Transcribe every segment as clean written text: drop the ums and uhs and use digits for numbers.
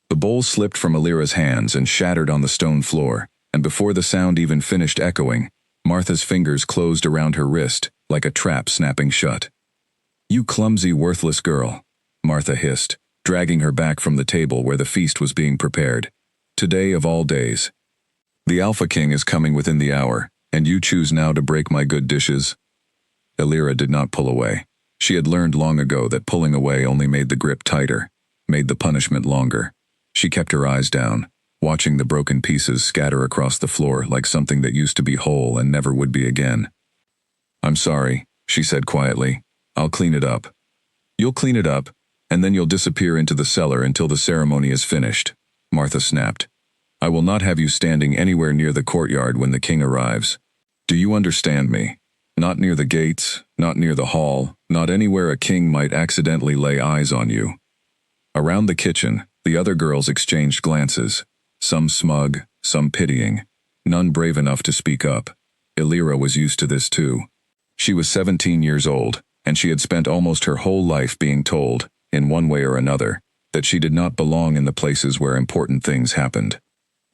The bowl slipped from Alira's hands and shattered on the stone floor, and before the sound even finished echoing, Martha's fingers closed around her wrist, like a trap snapping shut. "You clumsy, worthless girl," Martha hissed, dragging her back from the table where the feast was being prepared. "Today of all days. The Alpha King is coming within the hour, and you choose now to break my good dishes?" Alira did not pull away. She had learned long ago that pulling away only made the grip tighter, made the punishment longer. She kept her eyes down, watching the broken pieces scatter across the floor like something that used to be whole and never would be again. "I'm sorry," she said quietly. "I'll clean it up." "You'll clean it up, and then you'll disappear into the cellar until the ceremony is finished," Martha snapped. "I will not have you standing anywhere near the courtyard when the king arrives. Do you understand me? Not near the gates, not near the hall, not anywhere a king might accidentally lay eyes on you." Around the kitchen, the other girls exchanged glances, some smug, some pitying, none brave enough to speak up. Alira was used to this too. She was 17 years old, and she had spent almost her whole life being told, in one way or another, that she did not belong in the places where important things happened.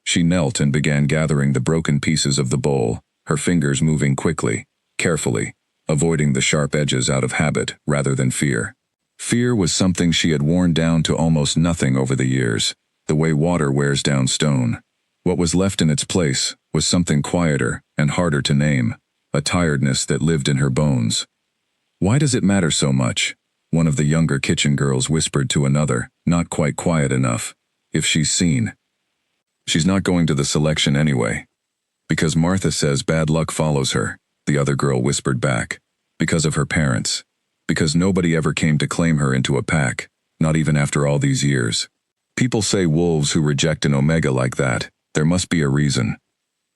She knelt and began gathering the broken pieces of the bowl, her fingers moving quickly, carefully, avoiding the sharp edges out of habit rather than fear. Fear was something she had worn down to almost nothing over the years, the way water wears down stone. What was left in its place was something quieter and harder to name, a tiredness that lived in her bones. "Why does it matter so much?" one of the younger kitchen girls whispered to another, not quite quiet enough. "If she's seen." "She's not going to the selection anyway." "Because Martha says bad luck follows her," the other girl whispered back. "Because of her parents. Because nobody ever came to claim her into a pack, not even after all these years. People say wolves who reject an omega like that, there must be a reason."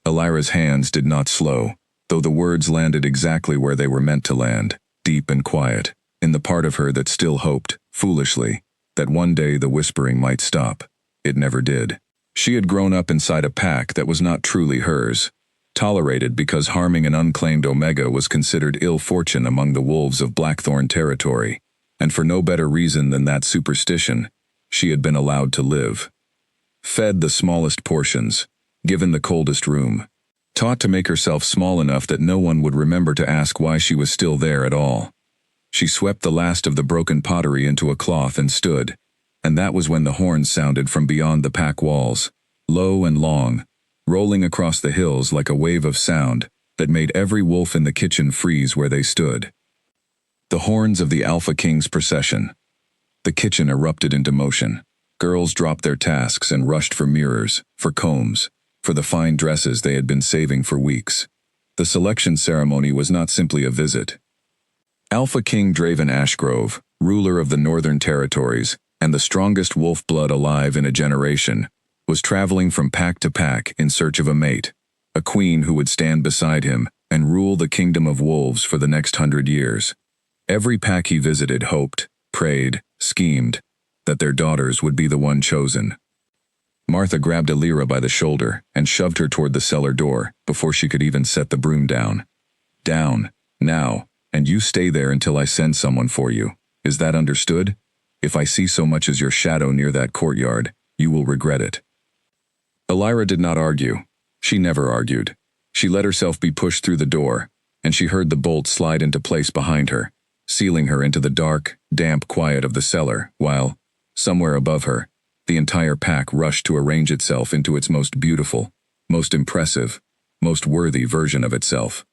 Alira's hands did not slow, though the words landed exactly where they were meant to land, deep and quiet, in the part of her that still hoped, foolishly, that one day the whispering might stop. It never did. She had grown up inside a pack that was not truly hers, tolerated because harming an unclaimed omega was considered ill fortune among the wolves of Blackthorn territory, and for no better reason than that superstition, she had been allowed to live. Fed the smallest portions, given the coldest room, taught to make herself small enough that no one would remember to ask why she was still there at all. She swept the last of the broken pottery into a cloth and stood, and that was when the horns sounded from beyond the pack walls, low and long, rolling across the hills like a wave of sound that made every wolf in the kitchen freeze where they stood. The horns of the Alpha King's procession. The kitchen erupted into motion. Girls dropped their tasks and rushed for mirrors, for combs, for the fine dresses they had been saving for weeks. The selection ceremony was not simply a visit. Alpha King Draven Ashgrove, ruler of the Northern Territories, and the strongest wolf blood alive in a generation, was traveling from pack to pack in search of a mate, a queen who would stand beside him and rule the kingdom of wolves for the next 100 years. Every pack he visited hoped, prayed, schemed, that their daughters would be the one chosen. Martha grabbed Alira by the shoulder and shoved her toward the cellar door before she could even set the broom down. "Down, now, and you stay there until I send someone for you. Is that understood? If I see so much as your shadow near that courtyard, you will regret it." Alira did not argue. She never argued. She let herself be pushed through the door, and she heard the bolt slide into place behind her, sealing her into the dark, damp quiet of the cellar, while, somewhere above her, the entire pack rushed to arrange itself into its most beautiful, most impressive, most worthy version of itself.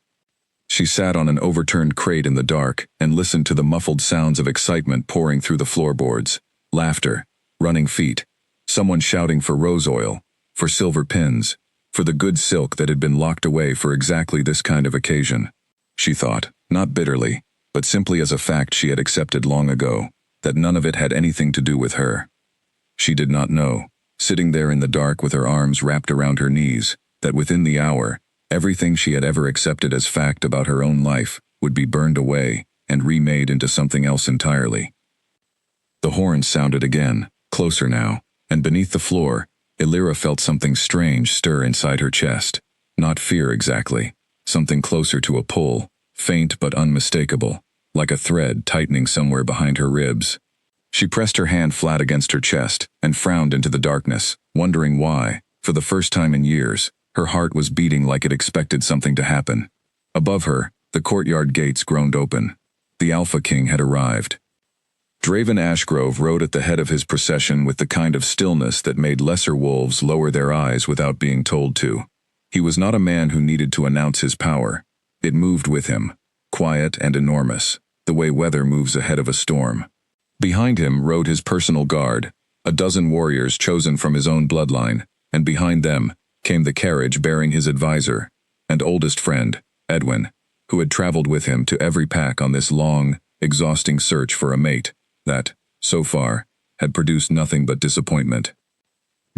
She sat on an overturned crate in the dark and listened to the muffled sounds of excitement pouring through the floorboards, laughter, running feet, someone shouting for rose oil, for silver pins, for the good silk that had been locked away for exactly this kind of occasion. She thought, not bitterly, but simply as a fact she had accepted long ago, that none of it had anything to do with her. She did not know, sitting there in the dark with her arms wrapped around her knees, that within the hour, everything she had ever accepted as fact about her own life would be burned away and remade into something else entirely. The horns sounded again, closer now, and beneath the floor, Alira felt something strange stir inside her chest. Not fear exactly, something closer to a pull, faint but unmistakable, like a thread tightening somewhere behind her ribs. She pressed her hand flat against her chest and frowned into the darkness, wondering why, for the first time in years, her heart was beating like it expected something to happen. Above her, the courtyard gates groaned open. The Alpha King had arrived. Draven Ashgrove rode at the head of his procession with the kind of stillness that made lesser wolves lower their eyes without being told to. He was not a man who needed to announce his power. It moved with him, quiet and enormous, the way weather moves ahead of a storm. Behind him rode his personal guard, a dozen warriors chosen from his own bloodline, and behind them came the carriage bearing his advisor and oldest friend, Edwin, who had traveled with him to every pack on this long, exhausting search for a mate that, so far, had produced nothing but disappointment.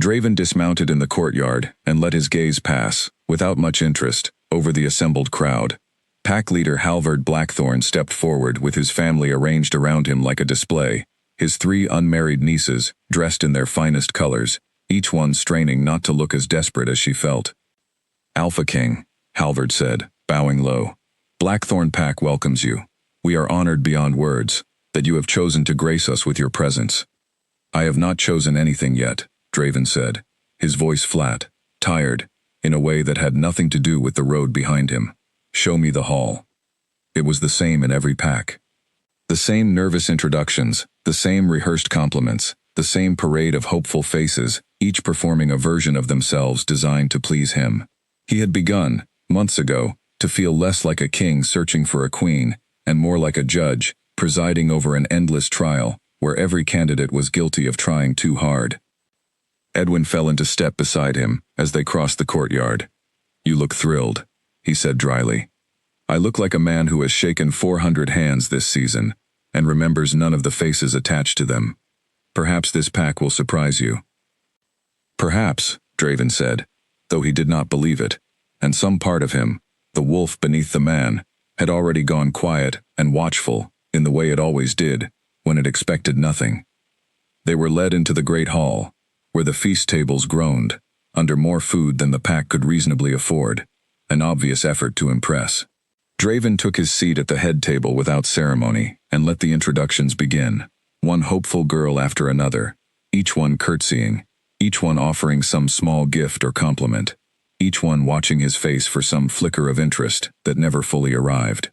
Draven dismounted in the courtyard and let his gaze pass, without much interest, over the assembled crowd. Pack leader Halvard Blackthorn stepped forward with his family arranged around him like a display, his 3 unmarried nieces, dressed in their finest colors, each one straining not to look as desperate as she felt. "Alpha King," Halvard said, bowing low. "Blackthorn Pack welcomes you. We are honored beyond words that you have chosen to grace us with your presence." "I have not chosen anything yet," Draven said, his voice flat, tired, in a way that had nothing to do with the road behind him. "Show me the hall." It was the same in every pack. The same nervous introductions, the same rehearsed compliments, the same parade of hopeful faces, each performing a version of themselves designed to please him. He had begun, months ago, to feel less like a king searching for a queen, and more like a judge, presiding over an endless trial, where every candidate was guilty of trying too hard. Edwin fell into step beside him as they crossed the courtyard. "You look thrilled," he said dryly. "I look like a man who has shaken 400 hands this season, and remembers none of the faces attached to them. Perhaps this pack will surprise you." "Perhaps," Draven said, though he did not believe it, and some part of him, the wolf beneath the man, had already gone quiet and watchful, in the way it always did, when it expected nothing. They were led into the great hall, where the feast tables groaned, under more food than the pack could reasonably afford, an obvious effort to impress. Draven took his seat at the head table without ceremony and let the introductions begin, one hopeful girl after another, each one curtsying, each one offering some small gift or compliment, each one watching his face for some flicker of interest that never fully arrived.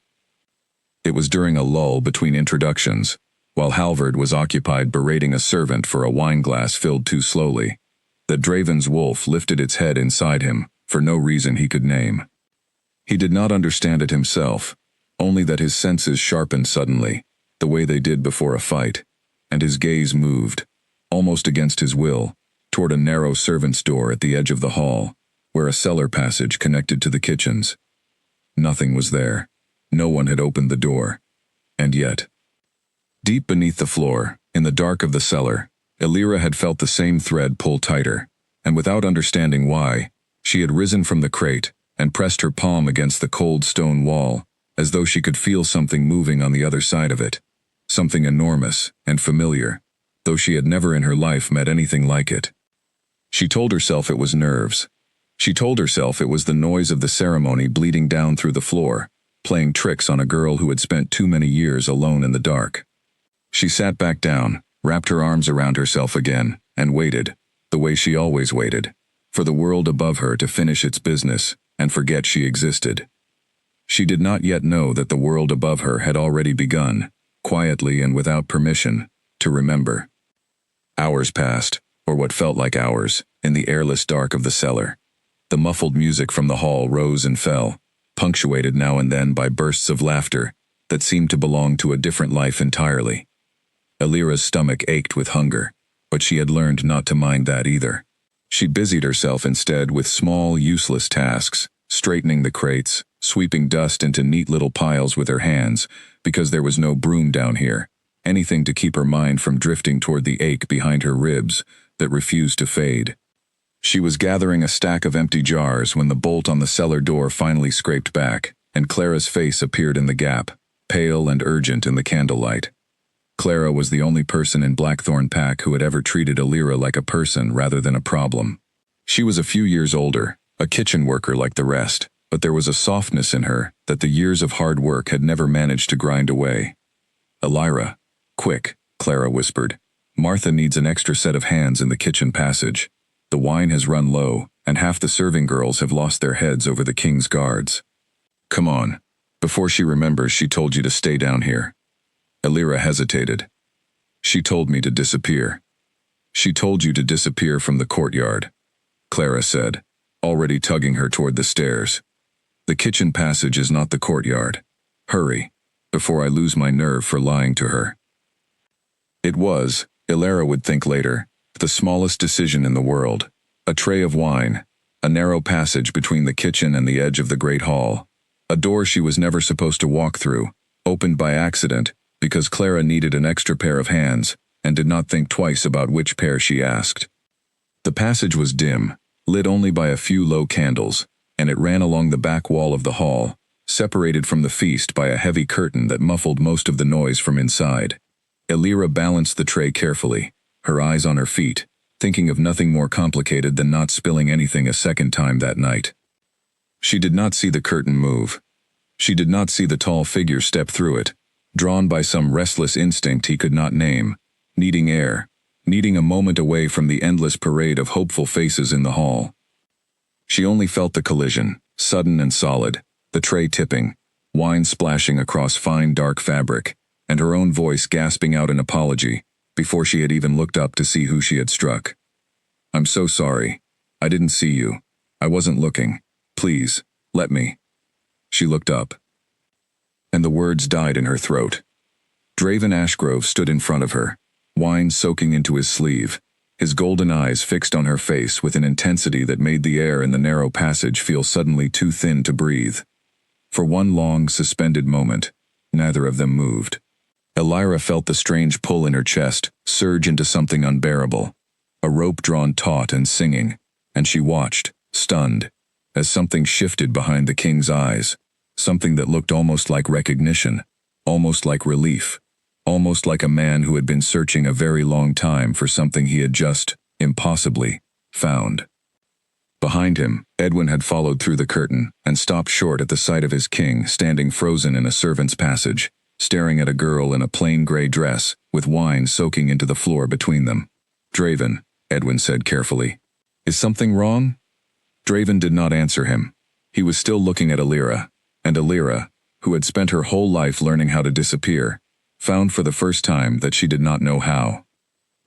It was during a lull between introductions, while Halvard was occupied berating a servant for a wineglass filled too slowly, that Draven's wolf lifted its head inside him for no reason he could name. He did not understand it himself, only that his senses sharpened suddenly, the way they did before a fight, and his gaze moved, almost against his will, toward a narrow servant's door at the edge of the hall, where a cellar passage connected to the kitchens. Nothing was there. No one had opened the door. And yet, deep beneath the floor, in the dark of the cellar, Elira had felt the same thread pull tighter, and without understanding why, she had risen from the crate and pressed her palm against the cold stone wall, as though she could feel something moving on the other side of it, something enormous and familiar, though she had never in her life met anything like it. She told herself it was nerves. She told herself it was the noise of the ceremony bleeding down through the floor, playing tricks on a girl who had spent too many years alone in the dark. She sat back down, wrapped her arms around herself again, and waited, the way she always waited, for the world above her to finish its business and forget she existed. She did not yet know that the world above her had already begun, quietly and without permission, to remember. Hours passed, or what felt like hours, in the airless dark of the cellar. The muffled music from the hall rose and fell, punctuated now and then by bursts of laughter that seemed to belong to a different life entirely. Elira's stomach ached with hunger, but she had learned not to mind that either. She busied herself instead with small, useless tasks, straightening the crates, sweeping dust into neat little piles with her hands, because there was no broom down here, anything to keep her mind from drifting toward the ache behind her ribs that refused to fade. She was gathering a stack of empty jars when the bolt on the cellar door finally scraped back, and Clara's face appeared in the gap, pale and urgent in the candlelight. Clara was the only person in Blackthorn Pack who had ever treated Elira like a person rather than a problem. She was a few years older, a kitchen worker like the rest, but there was a softness in her that the years of hard work had never managed to grind away. "Elira," quick, Clara whispered. Martha needs an extra set of hands in the kitchen passage. The wine has run low, and half the serving girls have lost their heads over the king's guards. Come on. Before she remembers, she told you to stay down here. Elira hesitated. She told me to disappear. She told you to disappear from the courtyard, Clara said, already tugging her toward the stairs. The kitchen passage is not the courtyard. Hurry, before I lose my nerve for lying to her. It was, Elira would think later, the smallest decision in the world. A tray of wine, a narrow passage between the kitchen and the edge of the great hall, a door she was never supposed to walk through, opened by accident because Clara needed an extra pair of hands and did not think twice about which pair she asked. The passage was dim, lit only by a few low candles, and it ran along the back wall of the hall, separated from the feast by a heavy curtain that muffled most of the noise from inside. Elira balanced the tray carefully, her eyes on her feet, thinking of nothing more complicated than not spilling anything a second time that night. She did not see the curtain move. She did not see the tall figure step through it, drawn by some restless instinct he could not name, needing air, needing a moment away from the endless parade of hopeful faces in the hall. She only felt the collision, sudden and solid, the tray tipping, wine splashing across fine dark fabric, and her own voice gasping out an apology, before she had even looked up to see who she had struck. I'm so sorry. I didn't see you. I wasn't looking. Please, let me. She looked up. And the words died in her throat. Draven Ashgrove stood in front of her, wine soaking into his sleeve, his golden eyes fixed on her face with an intensity that made the air in the narrow passage feel suddenly too thin to breathe. For one long, suspended moment, neither of them moved. Elira felt the strange pull in her chest surge into something unbearable, a rope drawn taut and singing, and she watched, stunned, as something shifted behind the king's eyes, something that looked almost like recognition, almost like relief, almost like a man who had been searching a very long time for something he had just, impossibly, found. Behind him, Edwin had followed through the curtain and stopped short at the sight of his king standing frozen in a servant's passage, staring at a girl in a plain gray dress, with wine soaking into the floor between them. Draven, Edwin said carefully. Is something wrong? Draven did not answer him. He was still looking at Elira, and Elira, who had spent her whole life learning how to disappear, found for the first time that she did not know how.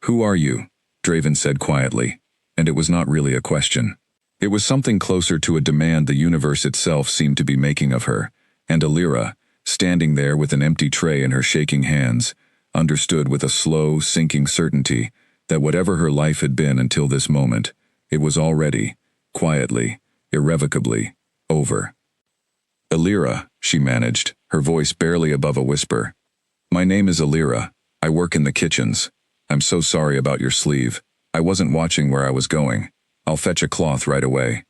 Who are you? Draven said quietly, and it was not really a question. It was something closer to a demand the universe itself seemed to be making of her, and Elira, standing there with an empty tray in her shaking hands, understood with a slow, sinking certainty that whatever her life had been until this moment, it was already, quietly, irrevocably, over. Elira, she managed, her voice barely above a whisper. My name is Elira. I work in the kitchens. I'm so sorry about your sleeve. I wasn't watching where I was going. I'll fetch a cloth right away.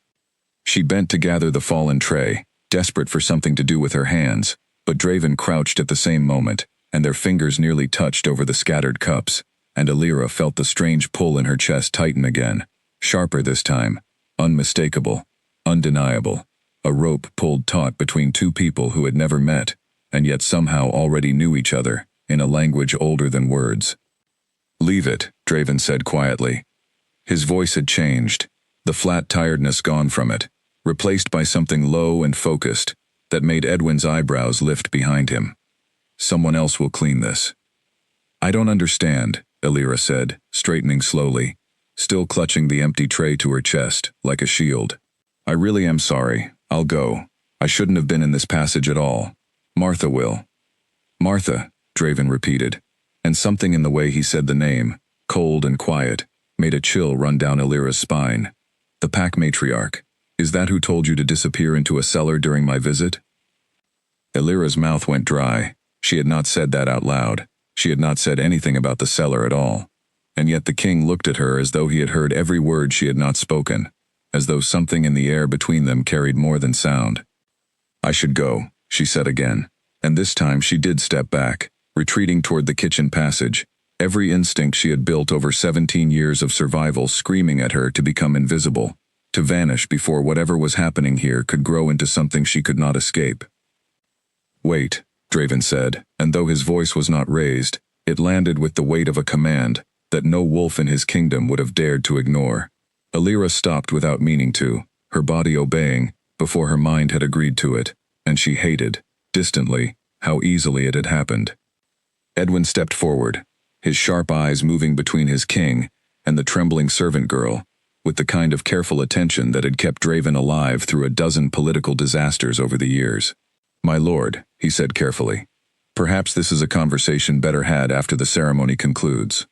She bent to gather the fallen tray, desperate for something to do with her hands, but Draven crouched at the same moment, and their fingers nearly touched over the scattered cups, and Elira felt the strange pull in her chest tighten again, sharper this time, unmistakable, undeniable, a rope pulled taut between two people who had never met, and yet somehow already knew each other, in a language older than words. Leave it, Draven said quietly. His voice had changed, the flat tiredness gone from it, replaced by something low and focused, that made Edwin's eyebrows lift behind him. Someone else will clean this. I don't understand, Elira said, straightening slowly, still clutching the empty tray to her chest, like a shield. I really am sorry. I'll go. I shouldn't have been in this passage at all. Martha will. Martha, Draven repeated, and something in the way he said the name, cold and quiet, made a chill run down Elira's spine. The pack matriarch. Is that who told you to disappear into a cellar during my visit? Elira's mouth went dry. She had not said that out loud. She had not said anything about the cellar at all. And yet the king looked at her as though he had heard every word she had not spoken, as though something in the air between them carried more than sound. I should go, she said again, and this time she did step back, retreating toward the kitchen passage, every instinct she had built over 17 years of survival screaming at her to become invisible, to vanish before whatever was happening here could grow into something she could not escape. Wait, Draven said, and though his voice was not raised, It landed with the weight of a command that no wolf in his kingdom would have dared to ignore. Alira stopped without meaning to, her body obeying, before her mind had agreed to it, and she hated, distantly, how easily it had happened. Edwin stepped forward, his sharp eyes moving between his king and the trembling servant girl, with the kind of careful attention that had kept Draven alive through a dozen political disasters over the years. "My lord," he said carefully, "perhaps this is a conversation better had after the ceremony concludes."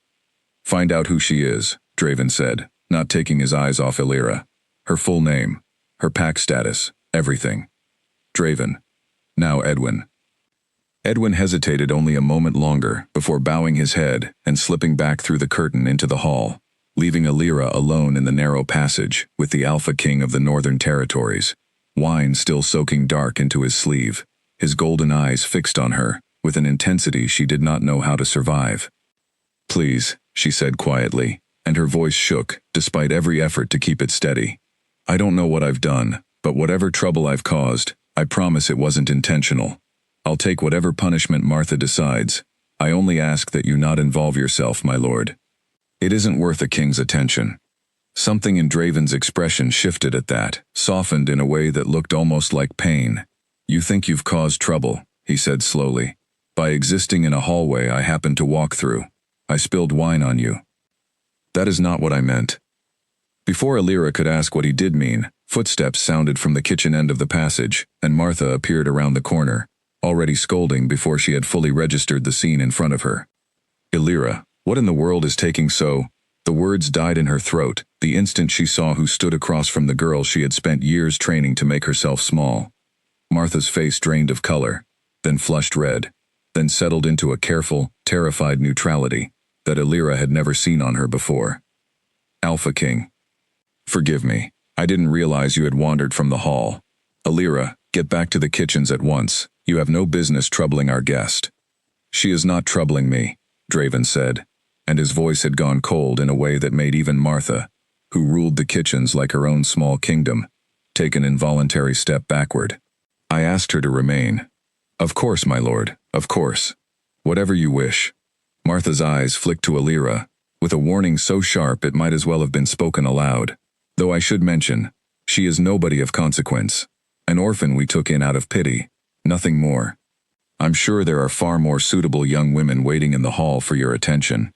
"Find out who she is," Draven said, not taking his eyes off Alira. "Her full name, her pack status, everything." "Draven. Now Edwin." Edwin hesitated only a moment longer before bowing his head and slipping back through the curtain into the hall, leaving Alira alone in the narrow passage with the Alpha King of the Northern Territories, wine still soaking dark into his sleeve, his golden eyes fixed on her with an intensity she did not know how to survive. "Please," she said quietly, and her voice shook despite every effort to keep it steady. "I don't know what I've done, but whatever trouble I've caused, I promise it wasn't intentional. I'll take whatever punishment Martha decides. I only ask that you not involve yourself, my lord." "It isn't worth a king's attention." Something in Draven's expression shifted at that, softened in a way that looked almost like pain. "You think you've caused trouble," he said slowly. "By existing in a hallway I happened to walk through. I spilled wine on you." "That is not what I meant." Before Alira could ask what he did mean, footsteps sounded from the kitchen end of the passage, and Martha appeared around the corner, already scolding before she had fully registered the scene in front of her. "Alira, what in the world is taking so—" The words died in her throat the instant she saw who stood across from the girl she had spent years training to make herself small. Martha's face drained of color, then flushed red, then settled into a careful, terrified neutrality that Alira had never seen on her before. "Alpha King. Forgive me, I didn't realize you had wandered from the hall. Alira, get back to the kitchens at once. You have no business troubling our guest." "She is not troubling me," Draven said, and his voice had gone cold in a way that made even Martha, who ruled the kitchens like her own small kingdom, take an involuntary step backward. "I asked her to remain." "Of course, my lord, of course. Whatever you wish." Martha's eyes flicked to Alira, with a warning so sharp it might as well have been spoken aloud. "Though I should mention, she is nobody of consequence. An orphan we took in out of pity, nothing more. I'm sure there are far more suitable young women waiting in the hall for your attention."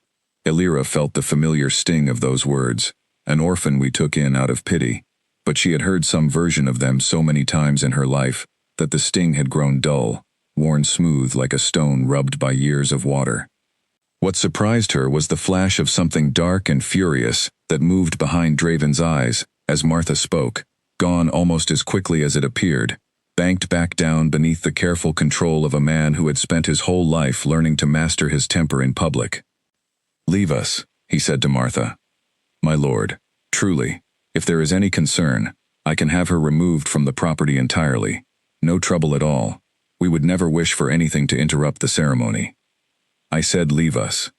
Alira felt the familiar sting of those words, an orphan we took in out of pity, but she had heard some version of them so many times in her life that the sting had grown dull, worn smooth like a stone rubbed by years of water. What surprised her was the flash of something dark and furious that moved behind Draven's eyes as Martha spoke, gone almost as quickly as it appeared, banked back down beneath the careful control of a man who had spent his whole life learning to master his temper in public. "Leave us," he said to Martha. "My lord, truly, if there is any concern, I can have her removed from the property entirely. No trouble at all. We would never wish for anything to interrupt the ceremony." "I said leave us."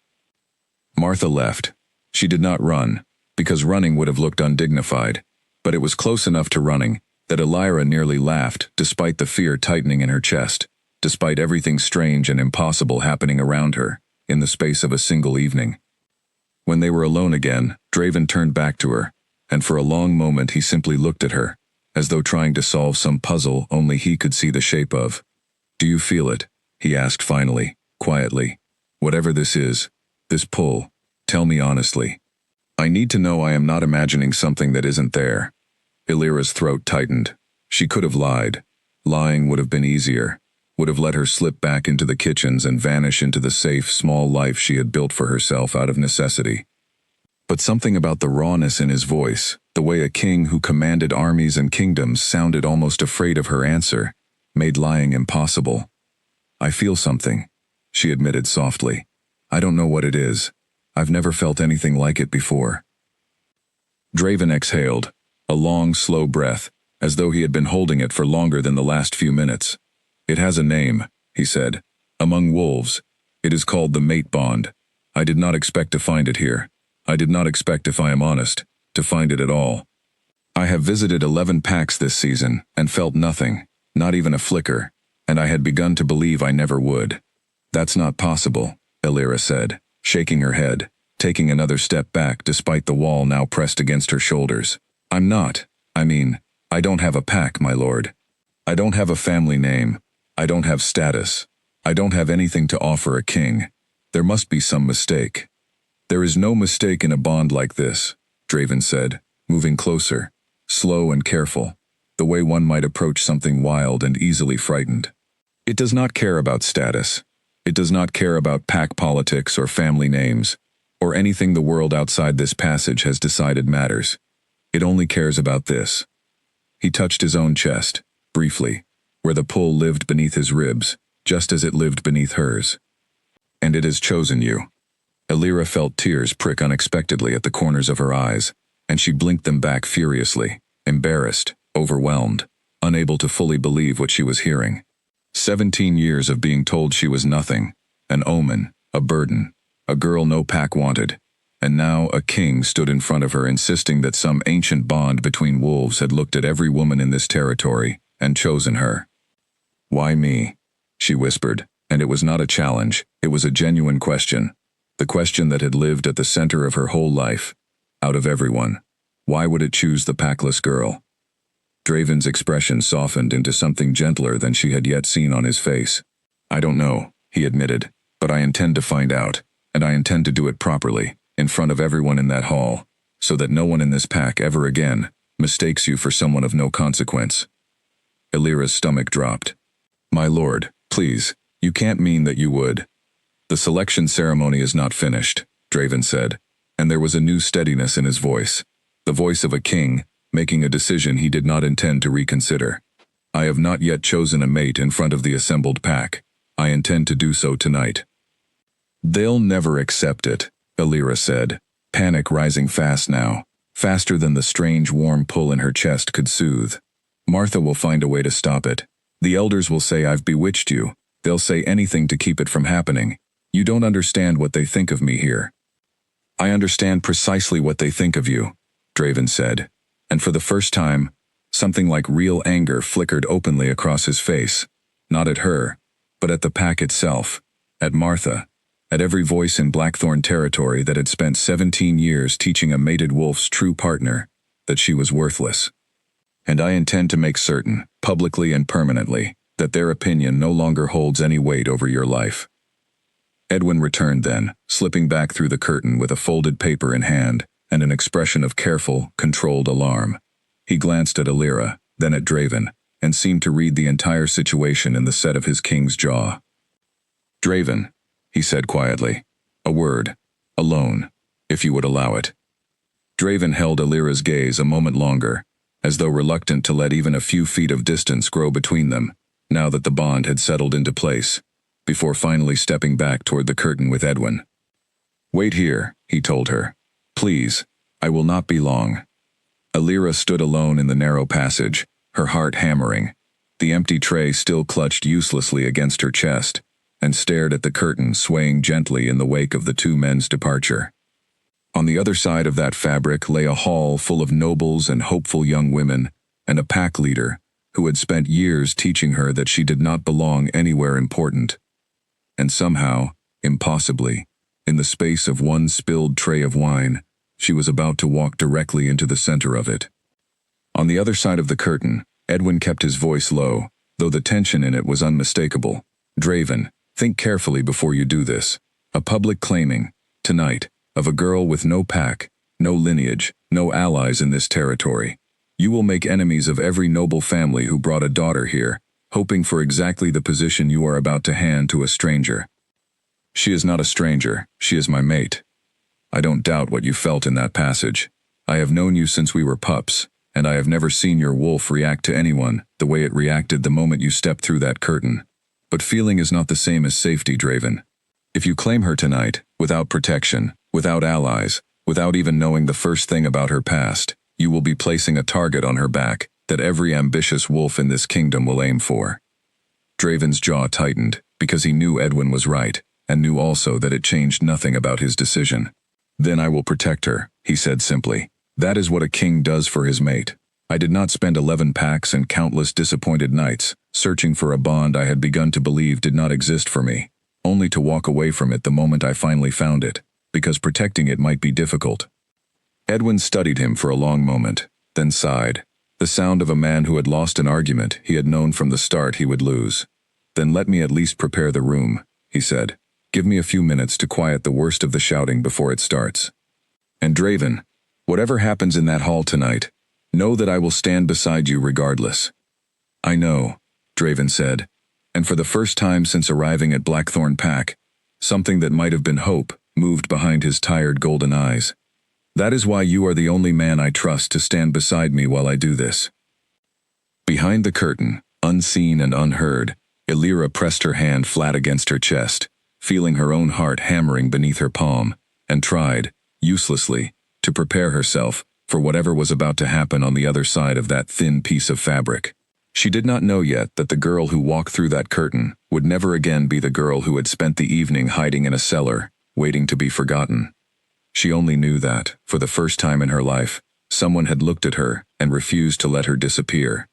Martha left. She did not run, because running would have looked undignified, but it was close enough to running that Alira nearly laughed despite the fear tightening in her chest, despite everything strange and impossible happening around her in the space of a single evening. When they were alone again, Draven turned back to her, and for a long moment he simply looked at her, as though trying to solve some puzzle only he could see the shape of. "Do you feel it?" he asked finally, quietly. "Whatever this is, this pull, tell me honestly. I need to know I am not imagining something that isn't there." Alira's throat tightened. She could have lied. Lying would have been easier, would have let her slip back into the kitchens and vanish into the safe, small life she had built for herself out of necessity. But something about the rawness in his voice, the way a king who commanded armies and kingdoms sounded almost afraid of her answer, made lying impossible. "I feel something," she admitted softly. "I don't know what it is. I've never felt anything like it before." Draven exhaled, a long, slow breath, as though he had been holding it for longer than the last few minutes. "It has a name," he said. "Among wolves, it is called the mate bond. I did not expect to find it here. I did not expect, if I am honest, to find it at all. I have visited 11 packs this season and felt nothing, not even a flicker, and I had begun to believe I never would." "That's not possible," Illyra said, shaking her head, taking another step back despite the wall now pressed against her shoulders. I'm not. I don't have a pack, my lord. I don't have a family name. I don't have status. I don't have anything to offer a king. There must be some mistake. There is no mistake in a bond like this, Draven said, moving closer, slow and careful, the way one might approach something wild and easily frightened. It does not care about status. It does not care about pack politics or family names, or anything the world outside this passage has decided matters. It only cares about this. He touched his own chest, briefly, where the pull lived beneath his ribs, just as it lived beneath hers. And it has chosen you. Illyra felt tears prick unexpectedly at the corners of her eyes, and she blinked them back furiously, embarrassed, overwhelmed, unable to fully believe what she was hearing. 17 years of being told she was nothing, an omen, a burden, a girl no pack wanted, and now a king stood in front of her insisting that some ancient bond between wolves had looked at every woman in this territory and chosen her. Why me? She whispered, and it was not a challenge, it was a genuine question. The question that had lived at the center of her whole life. Out of everyone, why would it choose the Packless girl? Draven's expression softened into something gentler than she had yet seen on his face. I don't know, he admitted, but I intend to find out, and I intend to do it properly, in front of everyone in that hall, so that no one in this pack ever again mistakes you for someone of no consequence. Illyra's stomach dropped. My lord, please, you can't mean that you would. The selection ceremony is not finished, Draven said, and there was a new steadiness in his voice, the voice of a king, making a decision he did not intend to reconsider. I have not yet chosen a mate in front of the assembled pack. I intend to do so tonight. They'll never accept it, Illyra said, panic rising fast now, faster than the strange warm pull in her chest could soothe. Martha will find a way to stop it. The elders will say I've bewitched you. They'll say anything to keep it from happening. You don't understand what they think of me here. I understand precisely what they think of you, Draven said, and for the first time, something like real anger flickered openly across his face, not at her, but at the pack itself, at Martha, at every voice in Blackthorn territory that had spent 17 years teaching a mated wolf's true partner that she was worthless. And I intend to make certain, publicly and permanently, that their opinion no longer holds any weight over your life. Edwin returned then, slipping back through the curtain with a folded paper in hand and an expression of careful, controlled alarm. He glanced at Illyra, then at Draven, and seemed to read the entire situation in the set of his king's jaw. Draven, he said quietly, a word, alone, if you would allow it. Draven held Illyra's gaze a moment longer, as though reluctant to let even a few feet of distance grow between them, now that the bond had settled into place, before finally stepping back toward the curtain with Edwin. Wait here, he told her. Please, I will not be long. Illyra stood alone in the narrow passage, her heart hammering, the empty tray still clutched uselessly against her chest, and stared at the curtain swaying gently in the wake of the two men's departure. On the other side of that fabric lay a hall full of nobles and hopeful young women, and a pack leader who had spent years teaching her that she did not belong anywhere important. And somehow, impossibly, in the space of one spilled tray of wine, she was about to walk directly into the center of it. On the other side of the curtain, Edwin kept his voice low, though the tension in it was unmistakable. Draven, think carefully before you do this. A public claiming, tonight, of a girl with no pack, no lineage, no allies in this territory. You will make enemies of every noble family who brought a daughter here, hoping for exactly the position you are about to hand to a stranger. She is not a stranger, she is my mate. I don't doubt what you felt in that passage. I have known you since we were pups, and I have never seen your wolf react to anyone the way it reacted the moment you stepped through that curtain. But feeling is not the same as safety, Draven. If you claim her tonight, without protection, without allies, without even knowing the first thing about her past, you will be placing a target on her back that every ambitious wolf in this kingdom will aim for. Draven's jaw tightened, because he knew Edwin was right, and knew also that it changed nothing about his decision. Then I will protect her, he said simply. That is what a king does for his mate. I did not spend 11 packs and countless disappointed nights, searching for a bond I had begun to believe did not exist for me, only to walk away from it the moment I finally found it, because protecting it might be difficult. Edwin studied him for a long moment, then sighed, the sound of a man who had lost an argument he had known from the start he would lose. Then let me at least prepare the room, he said. Give me a few minutes to quiet the worst of the shouting before it starts. And Draven, whatever happens in that hall tonight, know that I will stand beside you regardless. I know, Draven said, and for the first time since arriving at Blackthorn Pack, something that might have been hope moved behind his tired golden eyes. That is why you are the only man I trust to stand beside me while I do this. Behind the curtain, unseen and unheard, Illyra pressed her hand flat against her chest, feeling her own heart hammering beneath her palm, and tried, uselessly, to prepare herself for whatever was about to happen on the other side of that thin piece of fabric. She did not know yet that the girl who walked through that curtain would never again be the girl who had spent the evening hiding in a cellar, waiting to be forgotten. She only knew that, for the first time in her life, someone had looked at her and refused to let her disappear.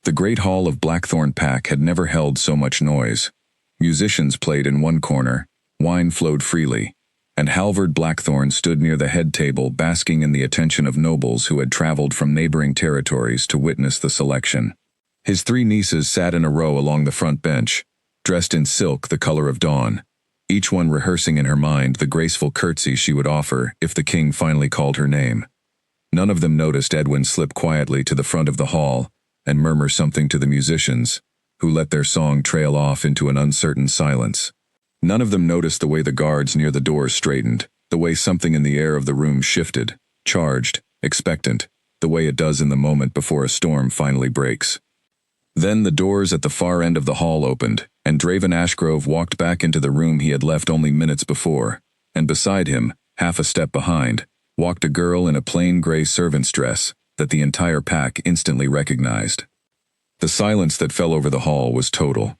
The great hall of Blackthorn Pack had never held so much noise. Musicians played in one corner, wine flowed freely, and Halvard Blackthorn stood near the head table basking in the attention of nobles who had traveled from neighboring territories to witness the selection. His 3 nieces sat in a row along the front bench, dressed in silk the color of dawn, each one rehearsing in her mind the graceful curtsy she would offer if the king finally called her name. None of them noticed Edwin slip quietly to the front of the hall and murmur something to the musicians, who let their song trail off into an uncertain silence. None of them noticed the way the guards near the doors straightened, the way something in the air of the room shifted, charged, expectant, the way it does in the moment before a storm finally breaks. Then the doors at the far end of the hall opened, and Draven Ashgrove walked back into the room he had left only minutes before, and beside him, half a step behind, walked a girl in a plain gray servant's dress that the entire pack instantly recognized. The silence that fell over the hall was total.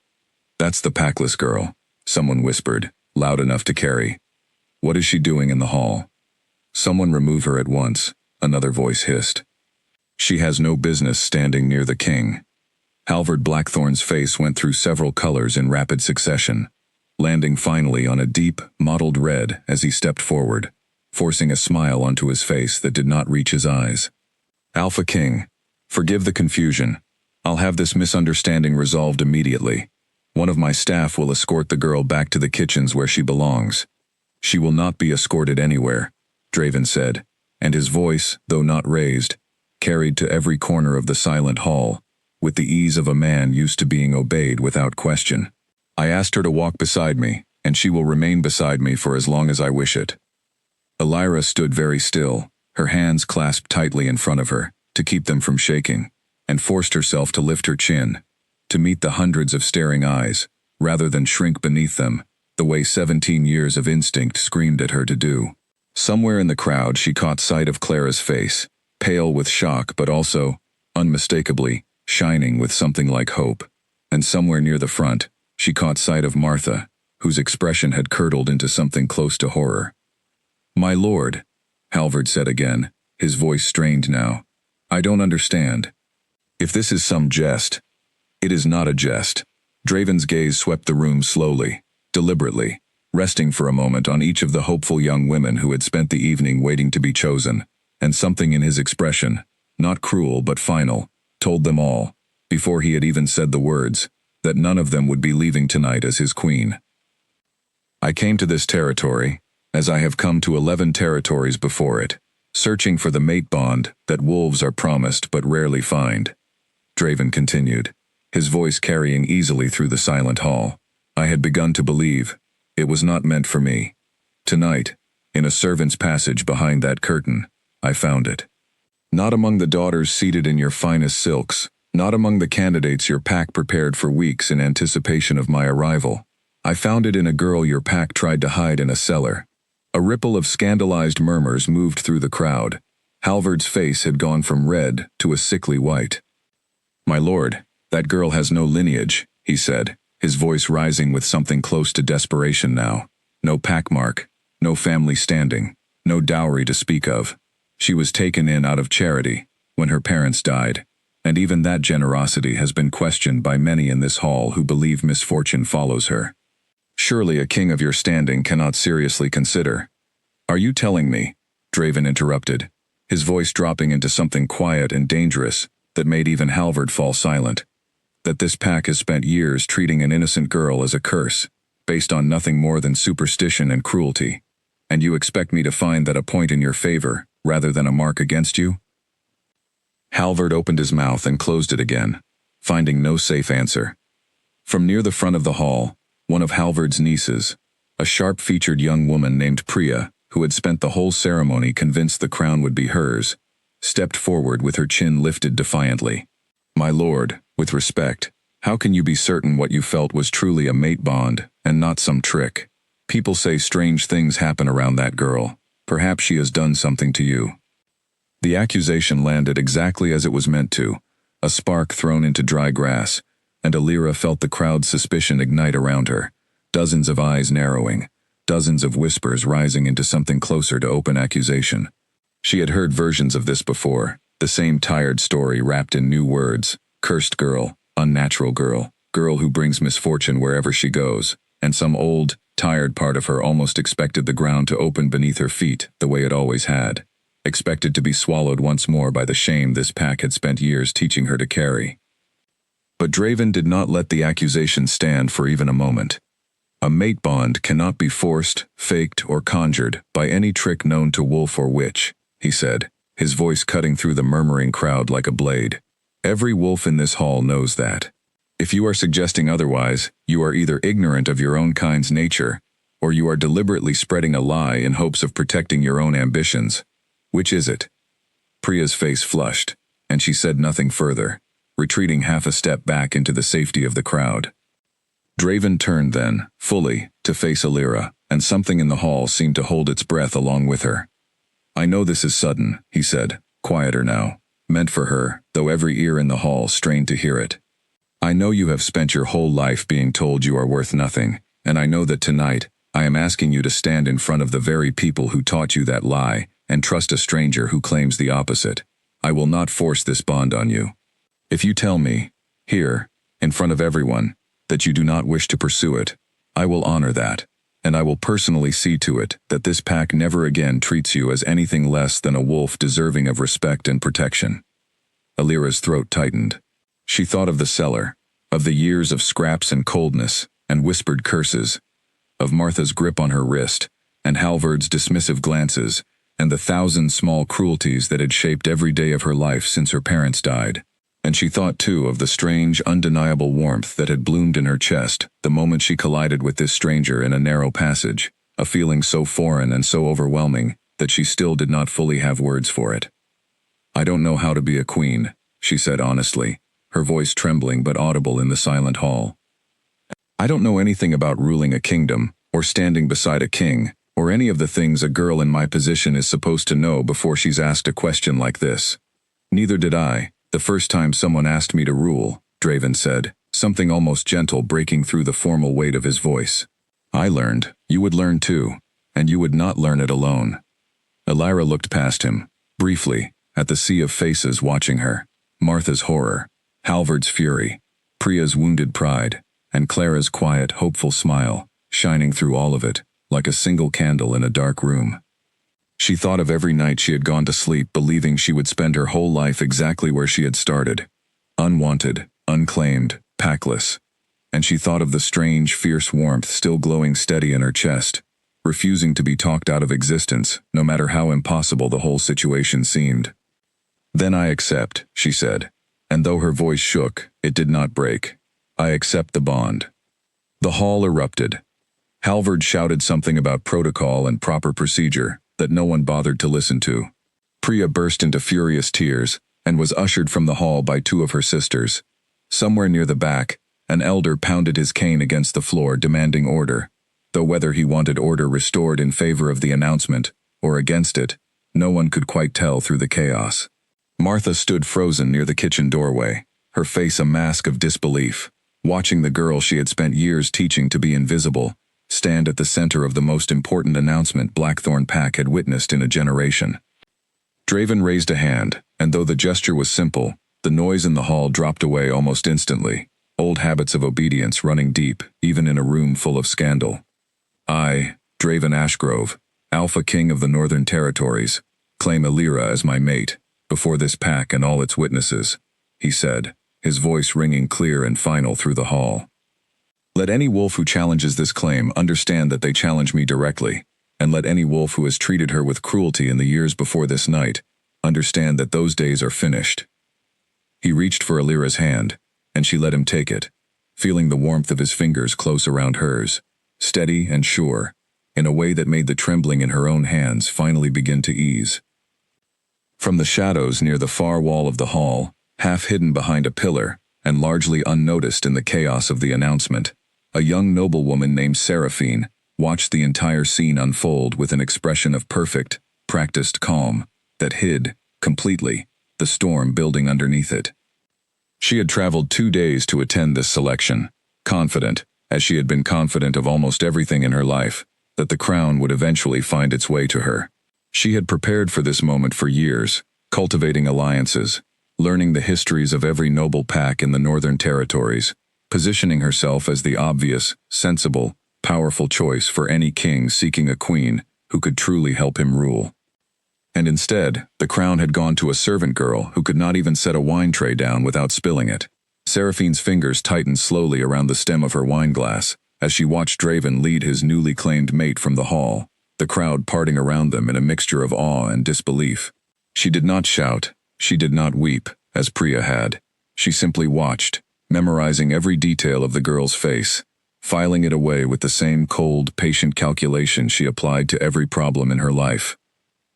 That's the Packless girl, someone whispered, loud enough to carry. What is she doing in the hall? Someone remove her at once, another voice hissed. She has no business standing near the king. Halvard Blackthorn's face went through several colors in rapid succession, landing finally on a deep, mottled red as he stepped forward, forcing a smile onto his face that did not reach his eyes. Alpha King, forgive the confusion. I'll have this misunderstanding resolved immediately. One of my staff will escort the girl back to the kitchens where she belongs. She will not be escorted anywhere, Draven said, and his voice, though not raised, carried to every corner of the silent hall, with the ease of a man used to being obeyed without question. I asked her to walk beside me, and she will remain beside me for as long as I wish it. Illyra stood very still, her hands clasped tightly in front of her, to keep them from shaking, and forced herself to lift her chin, to meet the hundreds of staring eyes, rather than shrink beneath them, the way 17 years of instinct screamed at her to do. Somewhere in the crowd she caught sight of Clara's face, pale with shock but also, unmistakably, shining with something like hope, and somewhere near the front, she caught sight of Martha, whose expression had curdled into something close to horror. My lord, Halvard said again, his voice strained now. I don't understand. If this is some jest, it is not a jest. Draven's gaze swept the room slowly, deliberately, resting for a moment on each of the hopeful young women who had spent the evening waiting to be chosen, and something in his expression, not cruel but final, told them all, before he had even said the words, that none of them would be leaving tonight as his queen. I came to this territory, as I have come to 11 territories before it, searching for the mate bond that wolves are promised but rarely find. Draven continued, his voice carrying easily through the silent hall. I had begun to believe it was not meant for me. Tonight, in a servant's passage behind that curtain, I found it. Not among the daughters seated in your finest silks, not among the candidates your pack prepared for weeks in anticipation of my arrival. I found it in a girl your pack tried to hide in a cellar. A ripple of scandalized murmurs moved through the crowd. Halvard's face had gone from red to a sickly white. My lord, that girl has no lineage, he said, his voice rising with something close to desperation now. No pack mark, no family standing, no dowry to speak of. She was taken in out of charity, when her parents died, and even that generosity has been questioned by many in this hall who believe misfortune follows her. surely a king of your standing cannot seriously consider. Are you telling me? Draven interrupted, his voice dropping into something quiet and dangerous that made even Halvard fall silent. That this pack has spent years treating an innocent girl as a curse, based on nothing more than superstition and cruelty. And you expect me to find that a point in your favor, rather than a mark against you? Halvard opened his mouth and closed it again, finding no safe answer. From near the front of the hall, one of Halvard's nieces, a sharp-featured young woman named Priya, who had spent the whole ceremony convinced the crown would be hers, stepped forward with her chin lifted defiantly. My lord, with respect, how can you be certain what you felt was truly a mate bond, and not some trick? People say strange things happen around that girl. Perhaps she has done something to you. The accusation landed exactly as it was meant to, a spark thrown into dry grass, and Alira felt the crowd's suspicion ignite around her, dozens of eyes narrowing, dozens of whispers rising into something closer to open accusation. She had heard versions of this before, the same tired story wrapped in new words: cursed girl, unnatural girl, girl who brings misfortune wherever she goes, and some old, tired part of her almost expected the ground to open beneath her feet the way it always had, expected to be swallowed once more by the shame this pack had spent years teaching her to carry. But Draven did not let the accusation stand for even a moment. A mate bond cannot be forced, faked, or conjured by any trick known to wolf or witch, he said, his voice cutting through the murmuring crowd like a blade. Every wolf in this hall knows that. If you are suggesting otherwise, you are either ignorant of your own kind's nature, or you are deliberately spreading a lie in hopes of protecting your own ambitions. Which is it? Priya's face flushed, and she said nothing further, retreating half a step back into the safety of the crowd. Draven turned then, fully, to face Alira, and something in the hall seemed to hold its breath along with her. I know this is sudden, he said, quieter now, meant for her, though every ear in the hall strained to hear it. I know you have spent your whole life being told you are worth nothing, and I know that tonight, I am asking you to stand in front of the very people who taught you that lie, and trust a stranger who claims the opposite. I will not force this bond on you. If you tell me, here, in front of everyone, that you do not wish to pursue it, I will honor that, and I will personally see to it that this pack never again treats you as anything less than a wolf deserving of respect and protection. Alira's throat tightened. She thought of the cellar, of the years of scraps and coldness, and whispered curses, of Martha's grip on her wrist, and Halvard's dismissive glances, and the thousand small cruelties that had shaped every day of her life since her parents died. And she thought too of the strange, undeniable warmth that had bloomed in her chest the moment she collided with this stranger in a narrow passage, a feeling so foreign and so overwhelming that she still did not fully have words for it. I don't know how to be a queen, she said honestly, her voice trembling but audible in the silent hall. I don't know anything about ruling a kingdom, or standing beside a king, or any of the things a girl in my position is supposed to know before she's asked a question like this. Neither did I, the first time someone asked me to rule, Draven said, something almost gentle breaking through the formal weight of his voice. I learned, you would learn too, and you would not learn it alone. Alira looked past him, briefly, at the sea of faces watching her, Martha's horror, Halvard's fury, Priya's wounded pride, and Clara's quiet, hopeful smile, shining through all of it, like a single candle in a dark room. She thought of every night she had gone to sleep believing she would spend her whole life exactly where she had started, unwanted, unclaimed, packless. And she thought of the strange, fierce warmth still glowing steady in her chest, refusing to be talked out of existence, no matter how impossible the whole situation seemed. Then I accept, she said, and though her voice shook, it did not break. I accept the bond. The hall erupted. Halvard shouted something about protocol and proper procedure that no one bothered to listen to. Priya burst into furious tears and was ushered from the hall by two of her sisters. Somewhere near the back, an elder pounded his cane against the floor demanding order, though whether he wanted order restored in favor of the announcement or against it, no one could quite tell through the chaos. Martha stood frozen near the kitchen doorway, her face a mask of disbelief, watching the girl she had spent years teaching to be invisible stand at the center of the most important announcement Blackthorn Pack had witnessed in a generation. Draven raised a hand, and though the gesture was simple, the noise in the hall dropped away almost instantly. old habits of obedience running deep, even in a room full of scandal. I, Draven Ashgrove, Alpha King of the Northern Territories, claim Illyra as my mate, before this pack and all its witnesses, he said, his voice ringing clear and final through the hall. Let any wolf who challenges this claim understand that they challenge me directly, and let any wolf who has treated her with cruelty in the years before this night understand that those days are finished. He reached for Illyra's hand, and she let him take it, feeling the warmth of his fingers close around hers, steady and sure, in a way that made the trembling in her own hands finally begin to ease. From the shadows near the far wall of the hall, half hidden behind a pillar, and largely unnoticed in the chaos of the announcement, a young noblewoman named Seraphine watched the entire scene unfold with an expression of perfect, practiced calm that hid, completely, the storm building underneath it. She had traveled 2 days to attend this selection, confident, as she had been confident of almost everything in her life, that the crown would eventually find its way to her. She had prepared for this moment for years, cultivating alliances, learning the histories of every noble pack in the Northern Territories, positioning herself as the obvious, sensible, powerful choice for any king seeking a queen who could truly help him rule. And instead, the crown had gone to a servant girl who could not even set a wine tray down without spilling it. Seraphine's fingers tightened slowly around the stem of her wine glass as she watched Draven lead his newly claimed mate from the hall, the crowd parting around them in a mixture of awe and disbelief. She did not shout, she did not weep, as Priya had. She simply watched, memorizing every detail of the girl's face, filing it away with the same cold, patient calculation she applied to every problem in her life.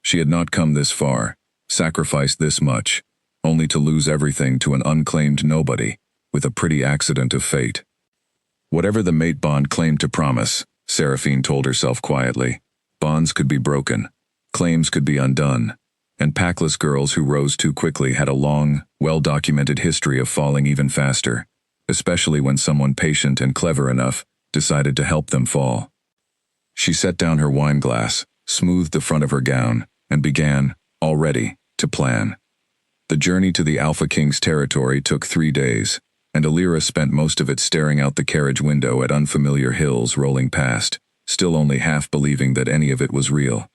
She had not come this far, sacrificed this much, only to lose everything to an unclaimed nobody, with a pretty accident of fate. Whatever the mate bond claimed to promise, Seraphine told herself quietly, bonds could be broken, claims could be undone, and Packless girls who rose too quickly had a long, well-documented history of falling even faster, especially when someone patient and clever enough decided to help them fall. She set down her wine glass, smoothed the front of her gown, and began, already, to plan. The journey to the Alpha King's territory took 3 days, and Illyra spent most of it staring out the carriage window at unfamiliar hills rolling past, still only half believing that any of it was real.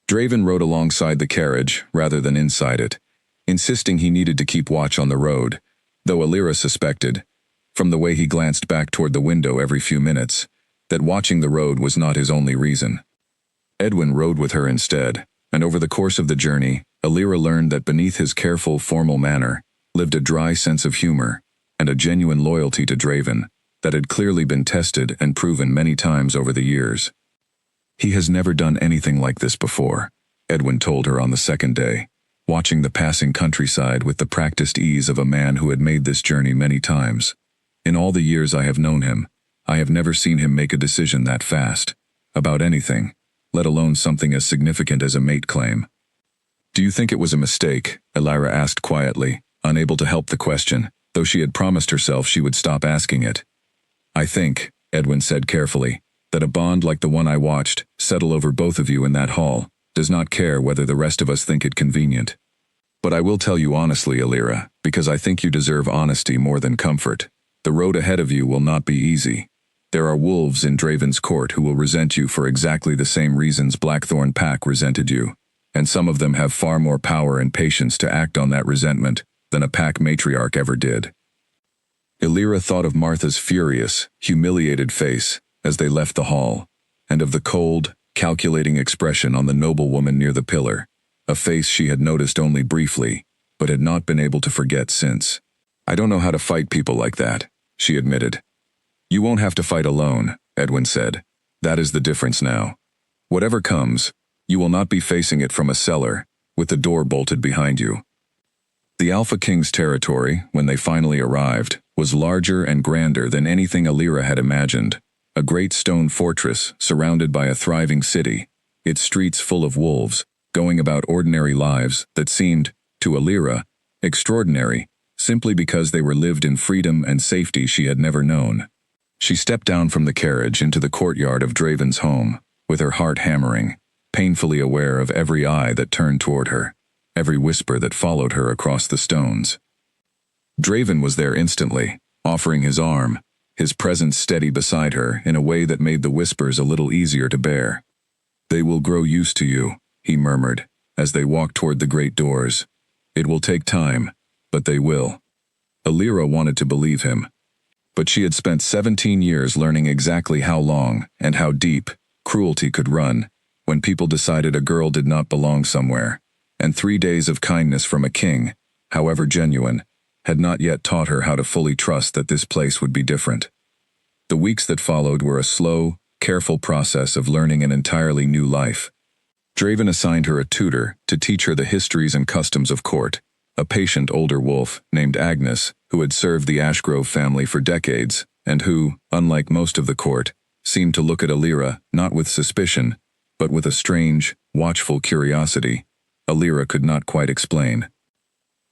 Draven rode alongside the carriage rather than inside it, insisting he needed to keep watch on the road, though Illyra suspected, from the way he glanced back toward the window every few minutes, that watching the road was not his only reason. Edwin rode with her instead, and over the course of the journey, Illyra learned that beneath his careful, formal manner lived a dry sense of humor and a genuine loyalty to Draven that had clearly been tested and proven many times over the years. He has never done anything like this before, Edwin told her on the second day, watching the passing countryside with the practiced ease of a man who had made this journey many times. In all the years I have known him, I have never seen him make a decision that fast, about anything, let alone something as significant as a mate claim. Do you think it was a mistake? Illyra asked quietly, unable to help the question, though she had promised herself she would stop asking it. I think, Edwin said carefully, that a bond like the one I watched settle over both of you in that hall does not care whether the rest of us think it convenient. But I will tell you honestly, Illyra, because I think you deserve honesty more than comfort. The road ahead of you will not be easy. There are wolves in Draven's court who will resent you for exactly the same reasons Blackthorn Pack resented you, and some of them have far more power and patience to act on that resentment than a pack matriarch ever did. Illyra thought of Martha's furious, humiliated face as they left the hall, and of the cold, calculating expression on the noblewoman near the pillar, a face she had noticed only briefly, but had not been able to forget since. I don't know how to fight people like that, she admitted. You won't have to fight alone, Edwin said. That is the difference now. Whatever comes, you will not be facing it from a cellar, with the door bolted behind you. The Alpha King's territory, when they finally arrived, was larger and grander than anything Illyra had imagined. A great stone fortress surrounded by a thriving city, its streets full of wolves, going about ordinary lives that seemed, to Illyra, extraordinary, simply because they were lived in freedom and safety she had never known. She stepped down from the carriage into the courtyard of Draven's home, with her heart hammering, painfully aware of every eye that turned toward her, every whisper that followed her across the stones. Draven was there instantly, offering his arm, his presence steady beside her in a way that made the whispers a little easier to bear. "They will grow used to you," he murmured, as they walked toward the great doors. "It will take time, but they will." Alira wanted to believe him. But she had spent 17 years learning exactly how long and how deep cruelty could run when people decided a girl did not belong somewhere, and 3 days of kindness from a king, however genuine, had not yet taught her how to fully trust that this place would be different. The weeks that followed were a slow, careful process of learning an entirely new life. Draven assigned her a tutor to teach her the histories and customs of court, a patient older wolf named Agnes, who had served the Ashgrove family for decades, and who, unlike most of the court, seemed to look at Alira not with suspicion, but with a strange, watchful curiosity Alira could not quite explain.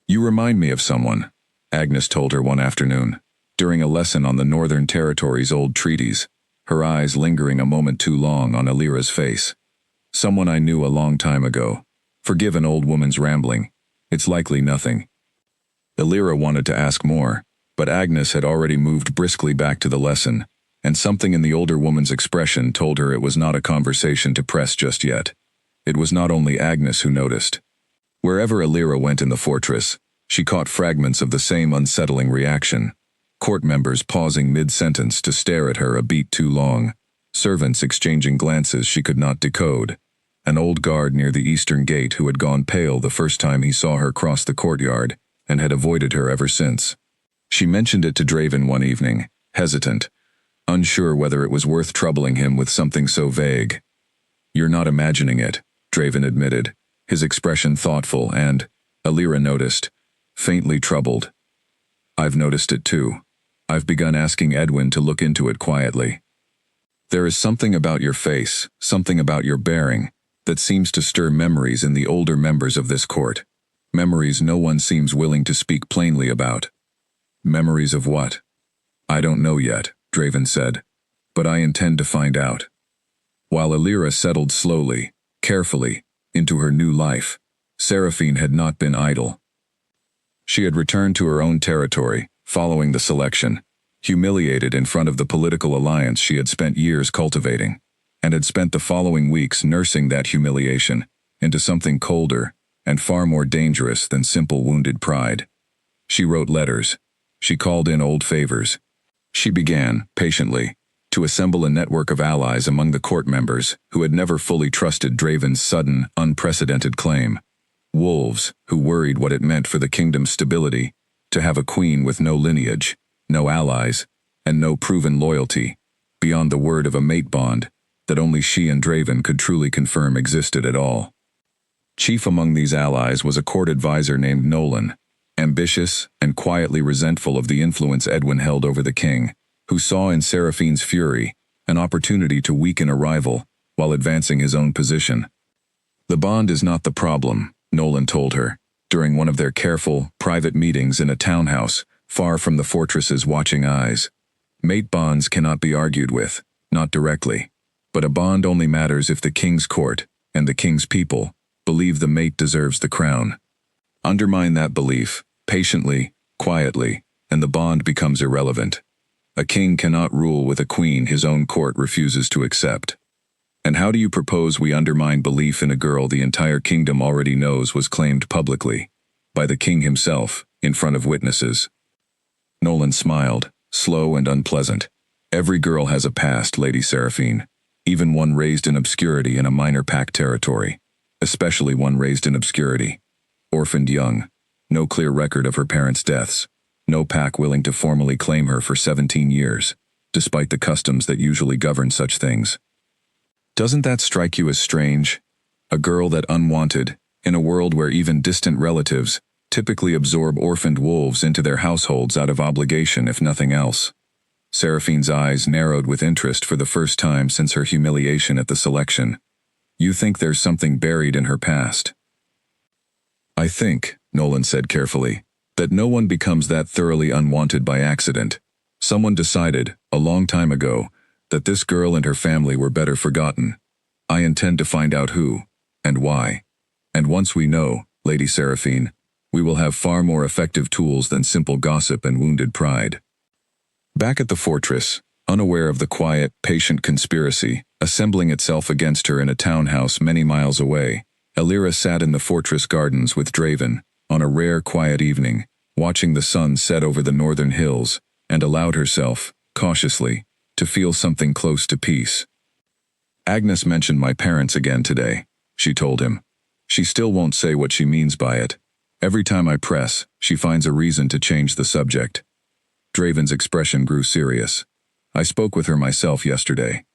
"You remind me of someone," Agnes told her one afternoon, during a lesson on the Northern Territory's old treaties, her eyes lingering a moment too long on Alira's face. "Someone I knew a long time ago. Forgive an old woman's rambling. It's likely nothing." Alira wanted to ask more, but Agnes had already moved briskly back to the lesson, and something in the older woman's expression told her it was not a conversation to press just yet. It was not only Agnes who noticed. Wherever Alira went in the fortress, she caught fragments of the same unsettling reaction. Court members pausing mid-sentence to stare at her a beat too long, servants exchanging glances she could not decode, an old guard near the eastern gate who had gone pale the first time he saw her cross the courtyard and had avoided her ever since. She mentioned it to Draven one evening, hesitant, unsure whether it was worth troubling him with something so vague. "You're not imagining it," Draven admitted, his expression thoughtful and, Alira noticed, faintly troubled. "I've noticed it too. I've begun asking Edwin to look into it quietly. There is something about your face, something about your bearing, that seems to stir memories in the older members of this court. Memories no one seems willing to speak plainly about." "Memories of what?" "I don't know yet," Draven said, "but I intend to find out." While Alira settled slowly, carefully, into her new life, Seraphine had not been idle. She had returned to her own territory, following the selection, humiliated in front of the political alliance she had spent years cultivating, and had spent the following weeks nursing that humiliation into something colder and far more dangerous than simple wounded pride. She wrote letters. She called in old favors. She began, patiently, to assemble a network of allies among the court members who had never fully trusted Draven's sudden, unprecedented claim. Wolves who worried what it meant for the kingdom's stability to have a queen with no lineage, no allies, and no proven loyalty, beyond the word of a mate bond that only she and Draven could truly confirm existed at all. Chief among these allies was a court advisor named Nolan, ambitious and quietly resentful of the influence Edwin held over the king, who saw in Seraphine's fury an opportunity to weaken a rival while advancing his own position. "The bond is not the problem," Nolan told her, during one of their careful, private meetings in a townhouse, far from the fortress's watching eyes. "Mate bonds cannot be argued with, not directly. But a bond only matters if the king's court, and the king's people, believe the mate deserves the crown. Undermine that belief, patiently, quietly, and the bond becomes irrelevant. A king cannot rule with a queen his own court refuses to accept. And how do you propose we undermine belief in a girl the entire kingdom already knows was claimed publicly, by the king himself, in front of witnesses?" Nolan smiled, slow and unpleasant. "Every girl has a past, Lady Seraphine, even one raised in obscurity in a minor pack territory, especially one raised in obscurity. Orphaned young, no clear record of her parents' deaths, no pack willing to formally claim her for 17 years, despite the customs that usually govern such things. Doesn't that strike you as strange? A girl that unwanted, in a world where even distant relatives typically absorb orphaned wolves into their households out of obligation if nothing else." Seraphine's eyes narrowed with interest for the first time since her humiliation at the selection. "You think there's something buried in her past?" "I think," Nolan said carefully, "that no one becomes that thoroughly unwanted by accident. Someone decided, a long time ago, that this girl and her family were better forgotten. I intend to find out who, and why. And once we know, Lady Seraphine, we will have far more effective tools than simple gossip and wounded pride." Back at the fortress, unaware of the quiet, patient conspiracy assembling itself against her in a townhouse many miles away, Elira sat in the fortress gardens with Draven, on a rare quiet evening, watching the sun set over the northern hills, and allowed herself, cautiously, to feel something close to peace. Agnes mentioned my parents again today, she told him. She still won't say what she means by it. Every time I press, she finds a reason to change the subject. Draven's expression grew serious. I spoke with her myself yesterday.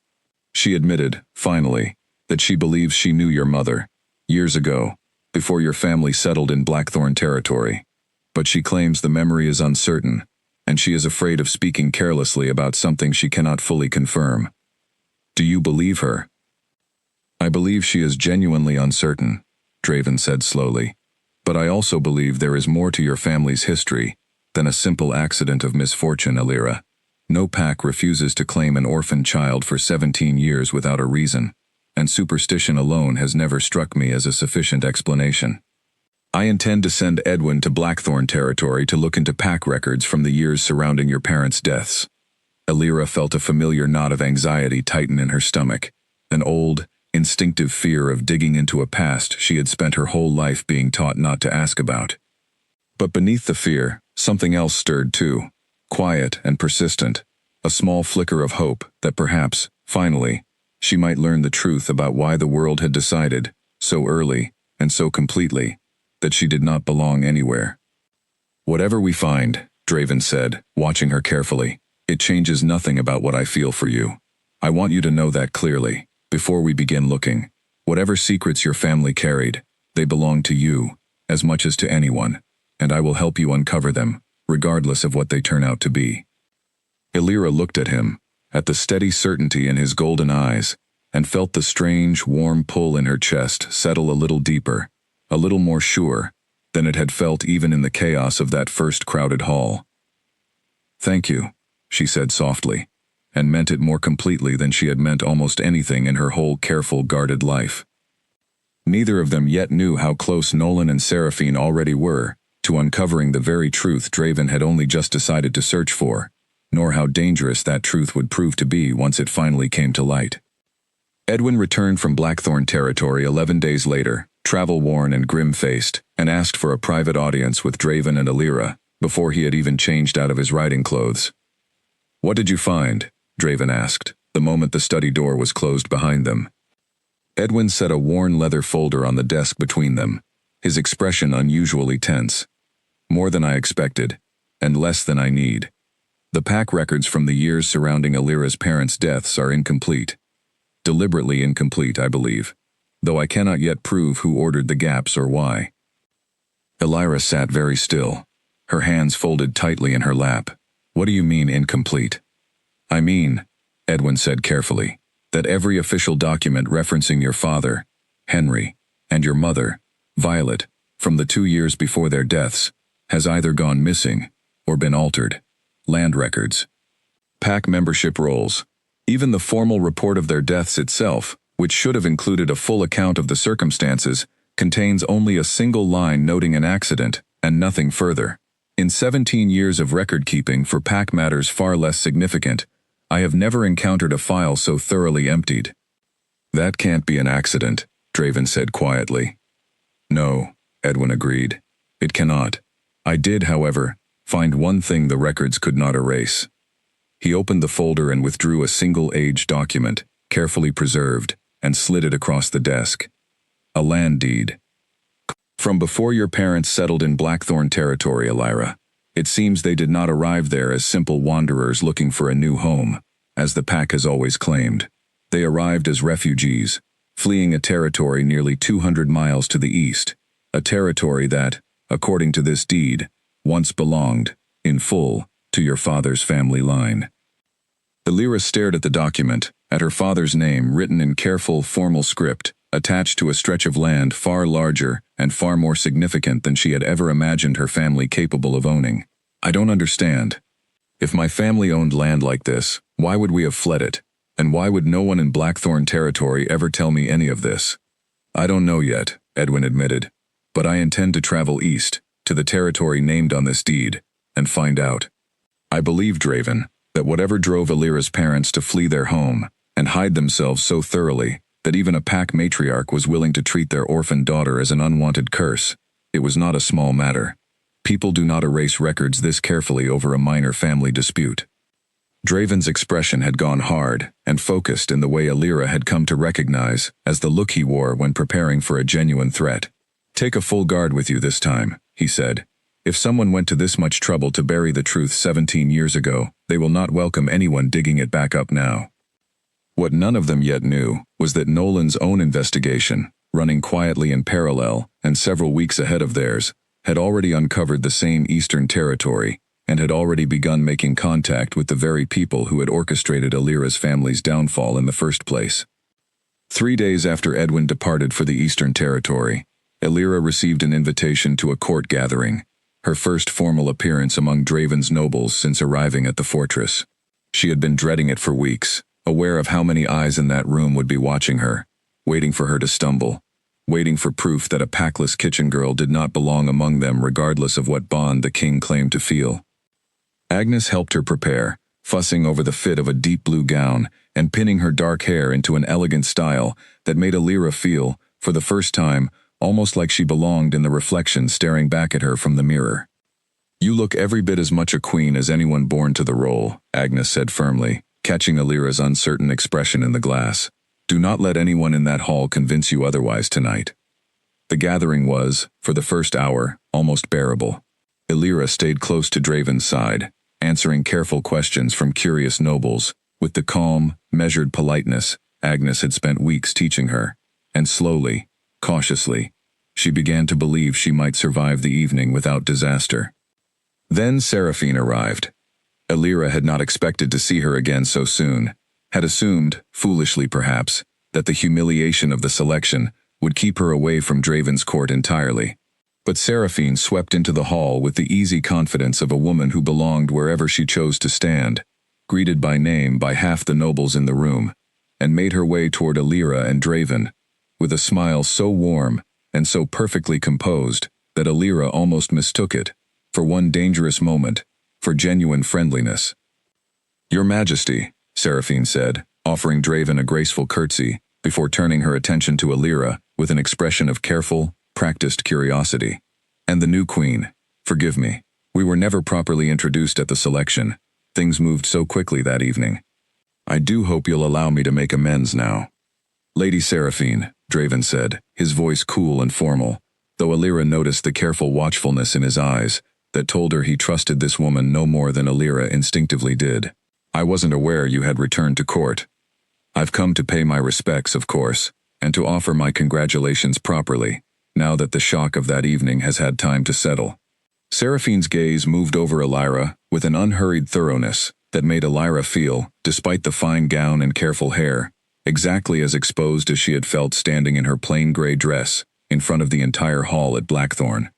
She admitted, finally, that she believes she knew your mother, years ago, before your family settled in Blackthorn territory. But she claims the memory is uncertain, and she is afraid of speaking carelessly about something she cannot fully confirm. Do you believe her? I believe she is genuinely uncertain, Draven said slowly. But I also believe there is more to your family's history than a simple accident of misfortune, Elira. No pack refuses to claim an orphan child for 17 years without a reason, and superstition alone has never struck me as a sufficient explanation. I intend to send Edwin to Blackthorn territory to look into pack records from the years surrounding your parents' deaths. Elira felt a familiar knot of anxiety tighten in her stomach, an old, instinctive fear of digging into a past she had spent her whole life being taught not to ask about. But beneath the fear, something else stirred too, quiet and persistent, a small flicker of hope that perhaps, finally, she might learn the truth about why the world had decided, so early and so completely, that she did not belong anywhere. Whatever we find, Draven said, watching her carefully, it changes nothing about what I feel for you. I want you to know that clearly, before we begin looking. Whatever secrets your family carried, they belong to you, as much as to anyone, and I will help you uncover them, regardless of what they turn out to be. Elira looked at him, at the steady certainty in his golden eyes, and felt the strange, warm pull in her chest settle a little deeper, a little more sure, than it had felt even in the chaos of that first crowded hall. Thank you, she said softly, and meant it more completely than she had meant almost anything in her whole careful, guarded life. Neither of them yet knew how close Nolan and Seraphine already were to uncovering the very truth Draven had only just decided to search for, nor how dangerous that truth would prove to be once it finally came to light. Edwin returned from Blackthorn territory 11 days later, travel-worn and grim-faced, and asked for a private audience with Draven and Elira, before he had even changed out of his riding clothes. What did you find? Draven asked, the moment the study door was closed behind them. Edwin set a worn leather folder on the desk between them, his expression unusually tense. More than I expected, and less than I need. The pack records from the years surrounding Elira's parents' deaths are incomplete. Deliberately incomplete, I believe, though I cannot yet prove who ordered the gaps or why. Elira sat very still, her hands folded tightly in her lap. What do you mean incomplete? I mean, Edwin said carefully, that every official document referencing your father, Henry, and your mother, Violet, from the 2 years before their deaths, has either gone missing or been altered. Land records, pack membership rolls, even the formal report of their deaths itself, which should have included a full account of the circumstances, contains only a single line noting an accident and nothing further. In 17 years of record-keeping for pack matters far less significant, I have never encountered a file so thoroughly emptied. That can't be an accident, Draven said quietly. No, Edwin agreed. It cannot. I did, however, find one thing the records could not erase. He opened the folder and withdrew a single-age document, carefully preserved, and slid it across the desk. A land deed. From before your parents settled in Blackthorn territory, Elira. It seems they did not arrive there as simple wanderers looking for a new home, as the pack has always claimed. They arrived as refugees, fleeing a territory nearly 200 miles to the east, a territory that, according to this deed, once belonged, in full, to your father's family line. Elira stared at the document, at her father's name written in careful, formal script, attached to a stretch of land far larger and far more significant than she had ever imagined her family capable of owning. I don't understand. If my family owned land like this, why would we have fled it? And why would no one in Blackthorn territory ever tell me any of this? I don't know yet, Edwin admitted, but I intend to travel east, to the territory named on this deed, and find out. I believe, Draven, that whatever drove Alira's parents to flee their home and hide themselves so thoroughly that even a pack matriarch was willing to treat their orphaned daughter as an unwanted curse, it was not a small matter. People do not erase records this carefully over a minor family dispute. Draven's expression had gone hard and focused in the way Alira had come to recognize as the look he wore when preparing for a genuine threat. "Take a full guard with you this time," he said. "If someone went to this much trouble to bury the truth 17 years ago, they will not welcome anyone digging it back up now." What none of them yet knew was that Nolan's own investigation, running quietly in parallel and several weeks ahead of theirs, had already uncovered the same Eastern territory and had already begun making contact with the very people who had orchestrated Alira's family's downfall in the first place. 3 days after Edwin departed for the Eastern Territory, Alira received an invitation to a court gathering, her first formal appearance among Draven's nobles since arriving at the fortress. She had been dreading it for weeks, aware of how many eyes in that room would be watching her, waiting for her to stumble, waiting for proof that a Packless kitchen girl did not belong among them regardless of what bond the king claimed to feel. Agnes helped her prepare, fussing over the fit of a deep blue gown and pinning her dark hair into an elegant style that made Alira feel, for the first time, almost like she belonged in the reflection staring back at her from the mirror. "You look every bit as much a queen as anyone born to the role," Agnes said firmly, catching Alira's uncertain expression in the glass. "Do not let anyone in that hall convince you otherwise tonight." The gathering was, for the first hour, almost bearable. Alira stayed close to Draven's side, answering careful questions from curious nobles, with the calm, measured politeness Agnes had spent weeks teaching her, and slowly, cautiously, she began to believe she might survive the evening without disaster. Then Seraphine arrived. Alira had not expected to see her again so soon, had assumed, foolishly perhaps, that the humiliation of the selection would keep her away from Draven's court entirely. But Seraphine swept into the hall with the easy confidence of a woman who belonged wherever she chose to stand, greeted by name by half the nobles in the room, and made her way toward Alira and Draven, with a smile so warm and so perfectly composed that Alira almost mistook it, for one dangerous moment, for genuine friendliness. "Your Majesty," Seraphine said, offering Draven a graceful curtsy, before turning her attention to Alira with an expression of careful, practiced curiosity. "And the new queen. Forgive me. We were never properly introduced at the selection. Things moved so quickly that evening. I do hope you'll allow me to make amends now." "Lady Seraphine," Draven said, his voice cool and formal, though Alira noticed the careful watchfulness in his eyes that told her he trusted this woman no more than Alira instinctively did. "I wasn't aware you had returned to court. I've come to pay my respects, of course, and to offer my congratulations properly, now that the shock of that evening has had time to settle." Seraphine's gaze moved over Alira with an unhurried thoroughness that made Alira feel, despite the fine gown and careful hair, exactly as exposed as she had felt standing in her plain gray dress in front of the entire hall at Blackthorn.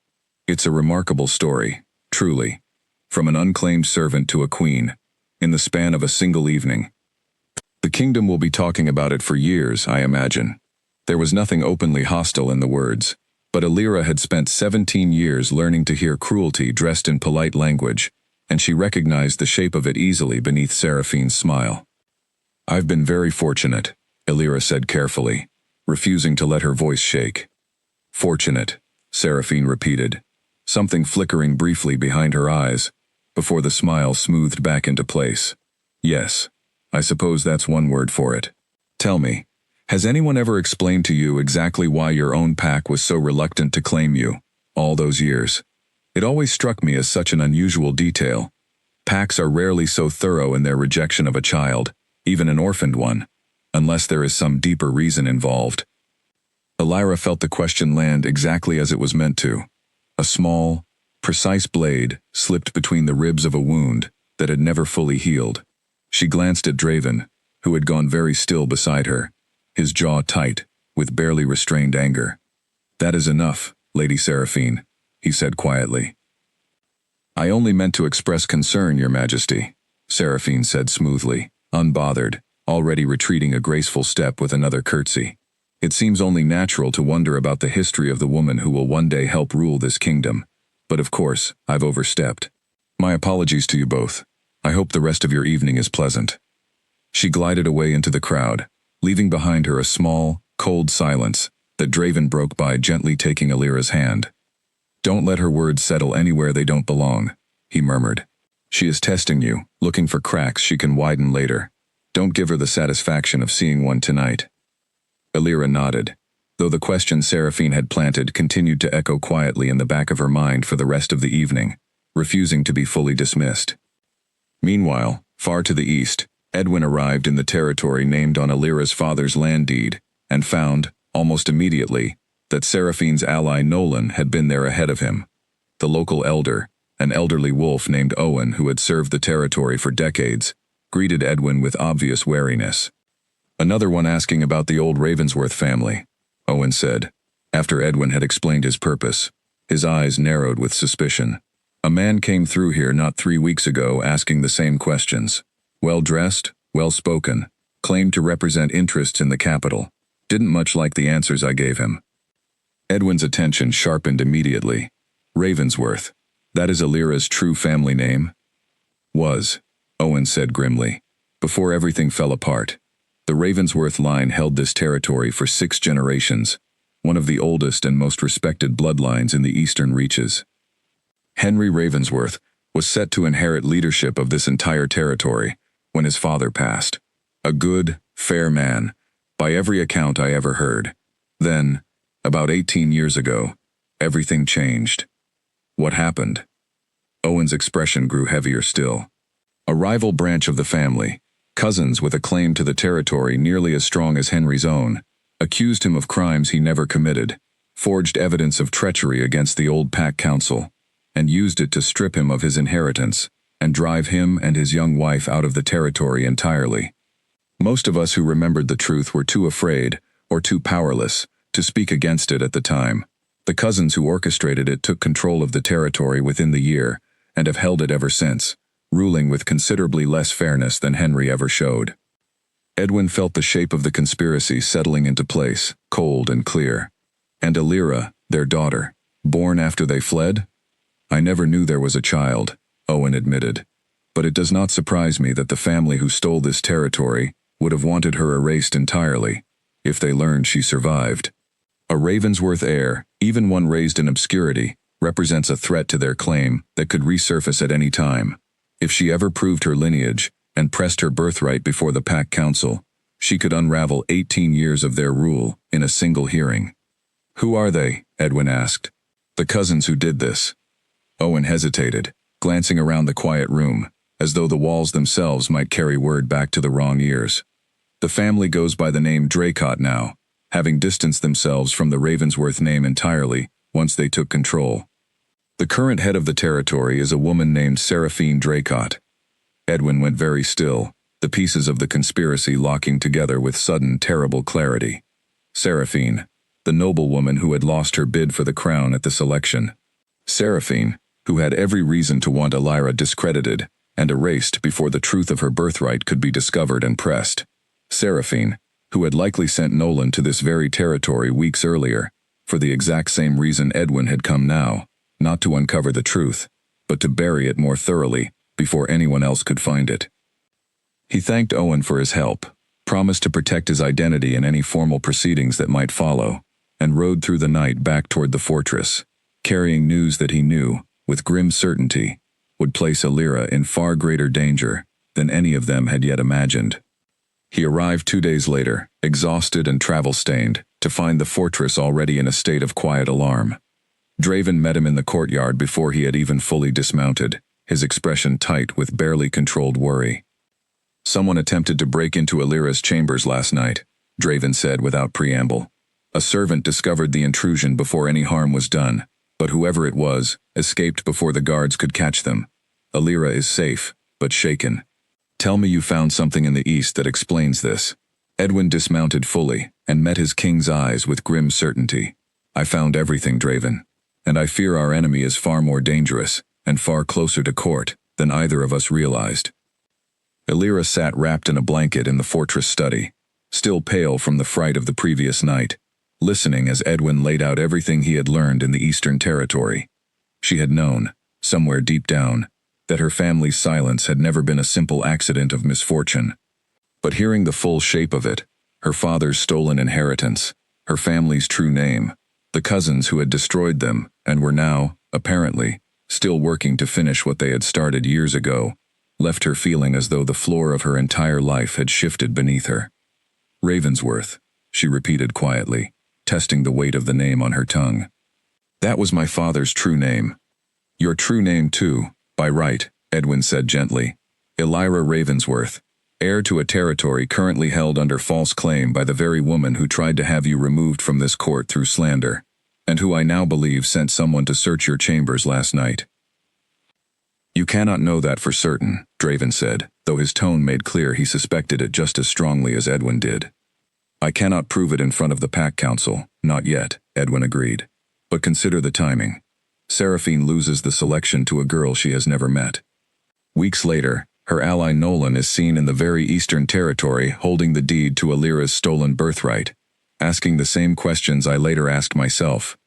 "It's a remarkable story, truly. From an unclaimed servant to a queen, in the span of a single evening. The kingdom will be talking about it for years, I imagine." There was nothing openly hostile in the words, but Alira had spent 17 years learning to hear cruelty dressed in polite language, and she recognized the shape of it easily beneath Seraphine's smile. "I've been very fortunate," Alira said carefully, refusing to let her voice shake. "Fortunate," Seraphine repeated, something flickering briefly behind her eyes, before the smile smoothed back into place. "Yes, I suppose that's one word for it. Tell me, has anyone ever explained to you exactly why your own pack was so reluctant to claim you, all those years? It always struck me as such an unusual detail. Packs are rarely so thorough in their rejection of a child, even an orphaned one, unless there is some deeper reason involved." Alira felt the question land exactly as it was meant to. A small, precise blade slipped between the ribs of a wound that had never fully healed. She glanced at Draven, who had gone very still beside her, his jaw tight, with barely restrained anger. "That is enough, Lady Seraphine," he said quietly. "I only meant to express concern, Your Majesty," Seraphine said smoothly, unbothered, already retreating a graceful step with another curtsy. "It seems only natural to wonder about the history of the woman who will one day help rule this kingdom, but of course, I've overstepped. My apologies to you both. I hope the rest of your evening is pleasant." She glided away into the crowd, leaving behind her a small, cold silence that Draven broke by gently taking Alira's hand. "Don't let her words settle anywhere they don't belong," he murmured. "She is testing you, looking for cracks she can widen later. Don't give her the satisfaction of seeing one tonight." Alira nodded, though the question Seraphine had planted continued to echo quietly in the back of her mind for the rest of the evening, refusing to be fully dismissed. Meanwhile, far to the east, Edwin arrived in the territory named on Alira's father's land deed, and found, almost immediately, that Seraphine's ally Nolan had been there ahead of him. The local elder, an elderly wolf named Owen who had served the territory for decades, greeted Edwin with obvious wariness. "Another one asking about the old Ravensworth family," Owen said, after Edwin had explained his purpose. His eyes narrowed with suspicion. "A man came through here not 3 weeks ago asking the same questions. Well-dressed, well-spoken, claimed to represent interests in the capital. Didn't much like the answers I gave him." Edwin's attention sharpened immediately. "Ravensworth. That is Alira's true family name?" "Was," Owen said grimly, "before everything fell apart. The Ravensworth line held this territory for 6 generations, one of the oldest and most respected bloodlines in the eastern reaches. Henry Ravensworth was set to inherit leadership of this entire territory when his father passed. A good, fair man, by every account I ever heard. Then, about 18 years ago, everything changed." "What happened?" Owen's expression grew heavier still. "A rival branch of the family, cousins with a claim to the territory nearly as strong as Henry's own, accused him of crimes he never committed, forged evidence of treachery against the old Pack Council, and used it to strip him of his inheritance and drive him and his young wife out of the territory entirely. Most of us who remembered the truth were too afraid, or too powerless, to speak against it at the time. The cousins who orchestrated it took control of the territory within the year, and have held it ever since, ruling with considerably less fairness than Henry ever showed." Edwin felt the shape of the conspiracy settling into place, cold and clear. "And Alira, their daughter, born after they fled?" "I never knew there was a child," Owen admitted. "But it does not surprise me that the family who stole this territory would have wanted her erased entirely, if they learned she survived. A Ravensworth heir, even one raised in obscurity, represents a threat to their claim that could resurface at any time. If she ever proved her lineage and pressed her birthright before the Pack Council, she could unravel 18 years of their rule in a single hearing." "Who are they?" Edwin asked. "The cousins who did this." Owen hesitated, glancing around the quiet room, as though the walls themselves might carry word back to the wrong ears. "The family goes by the name Draycott now, having distanced themselves from the Ravensworth name entirely once they took control. The current head of the territory is a woman named Seraphine Draycott." Edwin went very still, the pieces of the conspiracy locking together with sudden, terrible clarity. Seraphine, the noblewoman who had lost her bid for the crown at the selection. Seraphine, who had every reason to want Alira discredited and erased before the truth of her birthright could be discovered and pressed. Seraphine, who had likely sent Nolan to this very territory weeks earlier, for the exact same reason Edwin had come now, not to uncover the truth, but to bury it more thoroughly before anyone else could find it. He thanked Owen for his help, promised to protect his identity in any formal proceedings that might follow, and rode through the night back toward the fortress, carrying news that he knew, with grim certainty, would place Alira in far greater danger than any of them had yet imagined. He arrived 2 days later, exhausted and travel-stained, to find the fortress already in a state of quiet alarm. Draven met him in the courtyard before he had even fully dismounted, his expression tight with barely controlled worry. "Someone attempted to break into Alira's chambers last night," Draven said without preamble. "A servant discovered the intrusion before any harm was done, but whoever it was, escaped before the guards could catch them. Alira is safe, but shaken. Tell me you found something in the east that explains this." Edwin dismounted fully and met his king's eyes with grim certainty. "I found everything, Draven, and I fear our enemy is far more dangerous and far closer to court than either of us realized." Alira sat wrapped in a blanket in the fortress study, still pale from the fright of the previous night, listening as Edwin laid out everything he had learned in the Eastern Territory. She had known, somewhere deep down, that her family's silence had never been a simple accident of misfortune. But hearing the full shape of it, her father's stolen inheritance, her family's true name, the cousins who had destroyed them and were now, apparently, still working to finish what they had started years ago, left her feeling as though the floor of her entire life had shifted beneath her. Ravensworth, she repeated quietly, testing the weight of the name on her tongue. That was my father's true name. Your true name too, by right, Edwin said gently. Elira Ravensworth, heir to a territory currently held under false claim by the very woman who tried to have you removed from this court through slander, and who I now believe sent someone to search your chambers last night. You cannot know that for certain, Draven said, though his tone made clear he suspected it just as strongly as Edwin did. I cannot prove it in front of the Pack Council, not yet, Edwin agreed. But consider the timing. Seraphine loses the selection to a girl she has never met. Weeks later, her ally Nolan is seen in the very Eastern Territory holding the deed to Elira's stolen birthright, asking the same questions I later asked myself.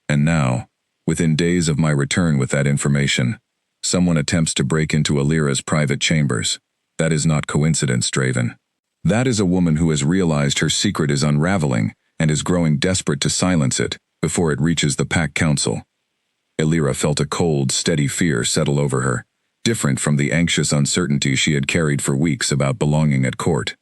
And now, within days of my return with that information, someone attempts to break into Elira's private chambers. That is not coincidence, Draven. That is a woman who has realized her secret is unraveling and is growing desperate to silence it before it reaches the Pack Council. Elira felt a cold, steady fear settle over her, different from the anxious uncertainty she had carried for weeks about belonging at court.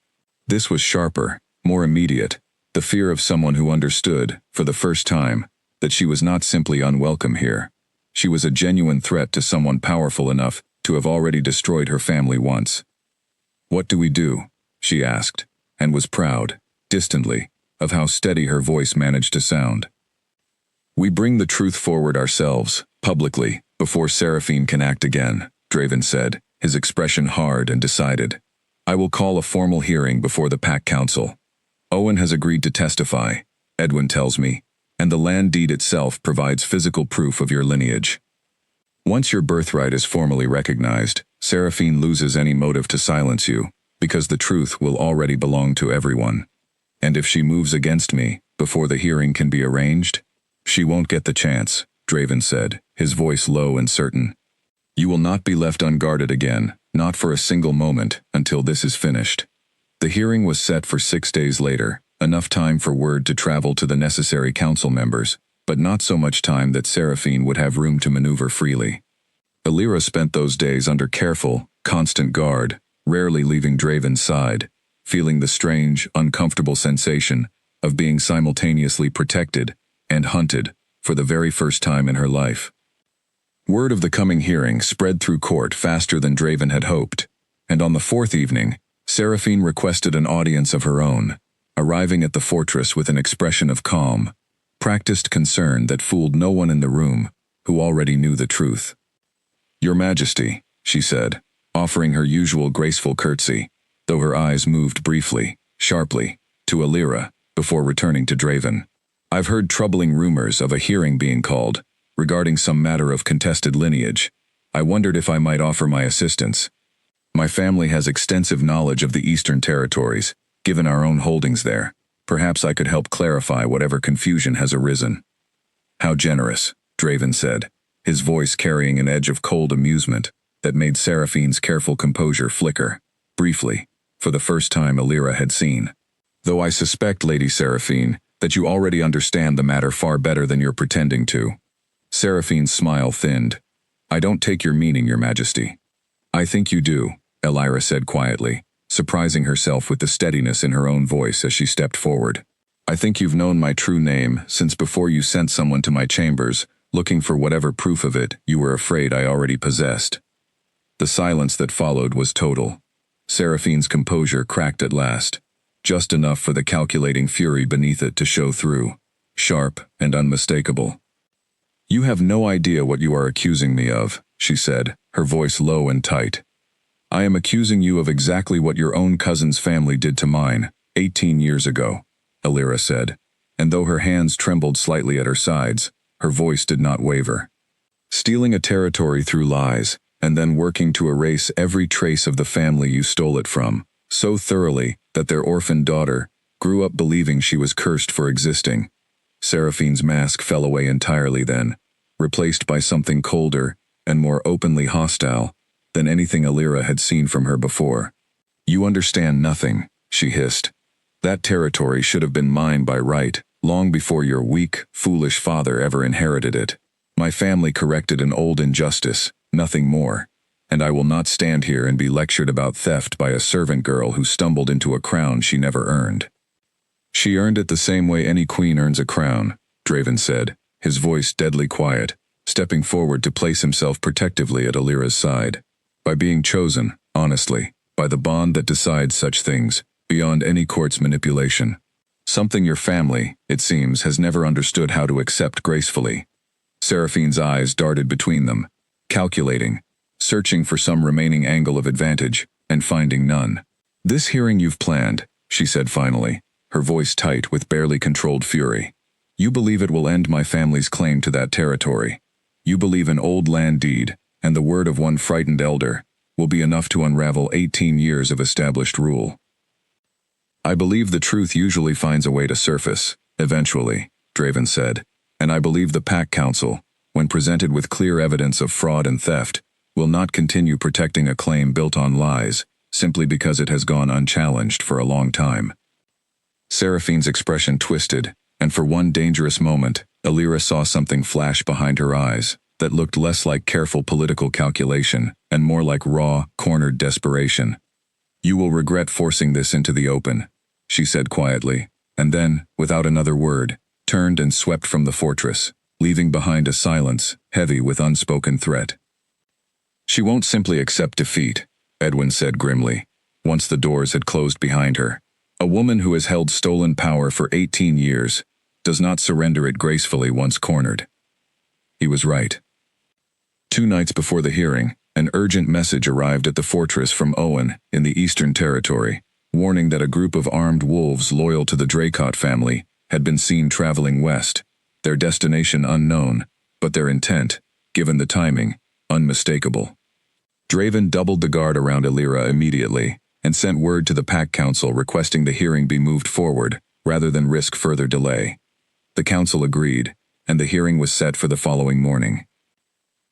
This was sharper, more immediate, the fear of someone who understood, for the first time, that she was not simply unwelcome here. She was a genuine threat to someone powerful enough to have already destroyed her family once. What do we do? She asked, and was proud, distantly, of how steady her voice managed to sound. We bring the truth forward ourselves, publicly, before Seraphine can act again, Draven said, his expression hard and decided. I will call a formal hearing before the Pack Council. Owen has agreed to testify, Edwin tells me, and the land deed itself provides physical proof of your lineage. Once your birthright is formally recognized, Seraphine loses any motive to silence you, because the truth will already belong to everyone. And if she moves against me, before the hearing can be arranged, she won't get the chance, Draven said, his voice low and certain. You will not be left unguarded again, not for a single moment, until this is finished. The hearing was set for 6 days later, enough time for word to travel to the necessary council members, but not so much time that Seraphine would have room to maneuver freely. Elira spent those days under careful, constant guard, rarely leaving Draven's side, feeling the strange, uncomfortable sensation of being simultaneously protected and hunted for the very first time in her life. Word of the coming hearing spread through court faster than Draven had hoped, and on the 4th evening, Seraphine requested an audience of her own, arriving at the fortress with an expression of calm, practiced concern that fooled no one in the room, who already knew the truth. Your Majesty, she said, offering her usual graceful curtsy, though her eyes moved briefly, sharply, to Elira, before returning to Draven. I've heard troubling rumors of a hearing being called, regarding some matter of contested lineage. I wondered if I might offer my assistance. My family has extensive knowledge of the Eastern Territories, given our own holdings there. Perhaps I could help clarify whatever confusion has arisen. How generous, Draven said, his voice carrying an edge of cold amusement that made Seraphine's careful composure flicker, briefly, for the first time Elira had seen. Though I suspect, Lady Seraphine, that you already understand the matter far better than you're pretending to. Seraphine's smile thinned. I don't take your meaning, Your Majesty. I think you do, Elira said quietly, surprising herself with the steadiness in her own voice as she stepped forward. I think you've known my true name since before you sent someone to my chambers, looking for whatever proof of it you were afraid I already possessed. The silence that followed was total. Seraphine's composure cracked at last, just enough for the calculating fury beneath it to show through, sharp and unmistakable. You have no idea what you are accusing me of, she said, her voice low and tight. I am accusing you of exactly what your own cousin's family did to mine, 18 years ago, Elira said, and though her hands trembled slightly at her sides, her voice did not waver. Stealing a territory through lies, and then working to erase every trace of the family you stole it from, so thoroughly that their orphaned daughter grew up believing she was cursed for existing. Seraphine's mask fell away entirely then, replaced by something colder and more openly hostile, than anything Alira had seen from her before. "You understand nothing," she hissed. "That territory should have been mine by right, long before your weak, foolish father ever inherited it. My family corrected an old injustice, nothing more, and I will not stand here and be lectured about theft by a servant girl who stumbled into a crown she never earned." "She earned it the same way any queen earns a crown," Draven said, his voice deadly quiet, stepping forward to place himself protectively at Alira's side. "By being chosen, honestly, by the bond that decides such things, beyond any court's manipulation. Something your family, it seems, has never understood how to accept gracefully." Seraphine's eyes darted between them, calculating, searching for some remaining angle of advantage, and finding none. "This hearing you've planned," she said finally, her voice tight with barely controlled fury. "You believe it will end my family's claim to that territory. You believe an old land deed, and the word of one frightened elder, will be enough to unravel 18 years of established rule." "I believe the truth usually finds a way to surface, eventually," Draven said, "and I believe the Pack Council, when presented with clear evidence of fraud and theft, will not continue protecting a claim built on lies, simply because it has gone unchallenged for a long time." Seraphine's expression twisted, and for one dangerous moment, Alira saw something flash behind her eyes that looked less like careful political calculation and more like raw, cornered desperation. "You will regret forcing this into the open," she said quietly, and then, without another word, turned and swept from the fortress, leaving behind a silence heavy with unspoken threat. "She won't simply accept defeat," Edwin said grimly, once the doors had closed behind her. "A woman who has held stolen power for 18 years does not surrender it gracefully once cornered." He was right. 2 nights before the hearing, an urgent message arrived at the fortress from Owen in the Eastern Territory, warning that a group of armed wolves loyal to the Dracot family had been seen traveling west, their destination unknown, but their intent, given the timing, unmistakable. Draven doubled the guard around Alira immediately, and sent word to the Pack Council requesting the hearing be moved forward, rather than risk further delay. The council agreed, and the hearing was set for the following morning.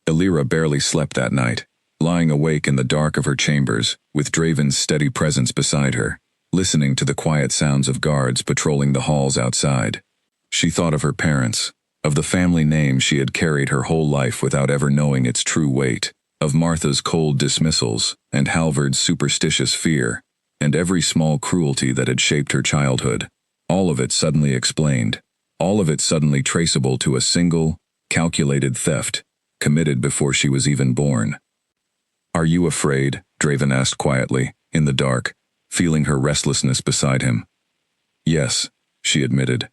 Alira barely slept that night, lying awake in the dark of her chambers, with Draven's steady presence beside her, listening to the quiet sounds of guards patrolling the halls outside. She thought of her parents, of the family name she had carried her whole life without ever knowing its true weight, of Martha's cold dismissals, and Halvard's superstitious fear, and every small cruelty that had shaped her childhood. All of it suddenly explained, all of it suddenly traceable to a single, calculated theft, committed before she was even born. "Are you afraid?" Draven asked quietly, in the dark, feeling her restlessness beside him. "Yes," she admitted,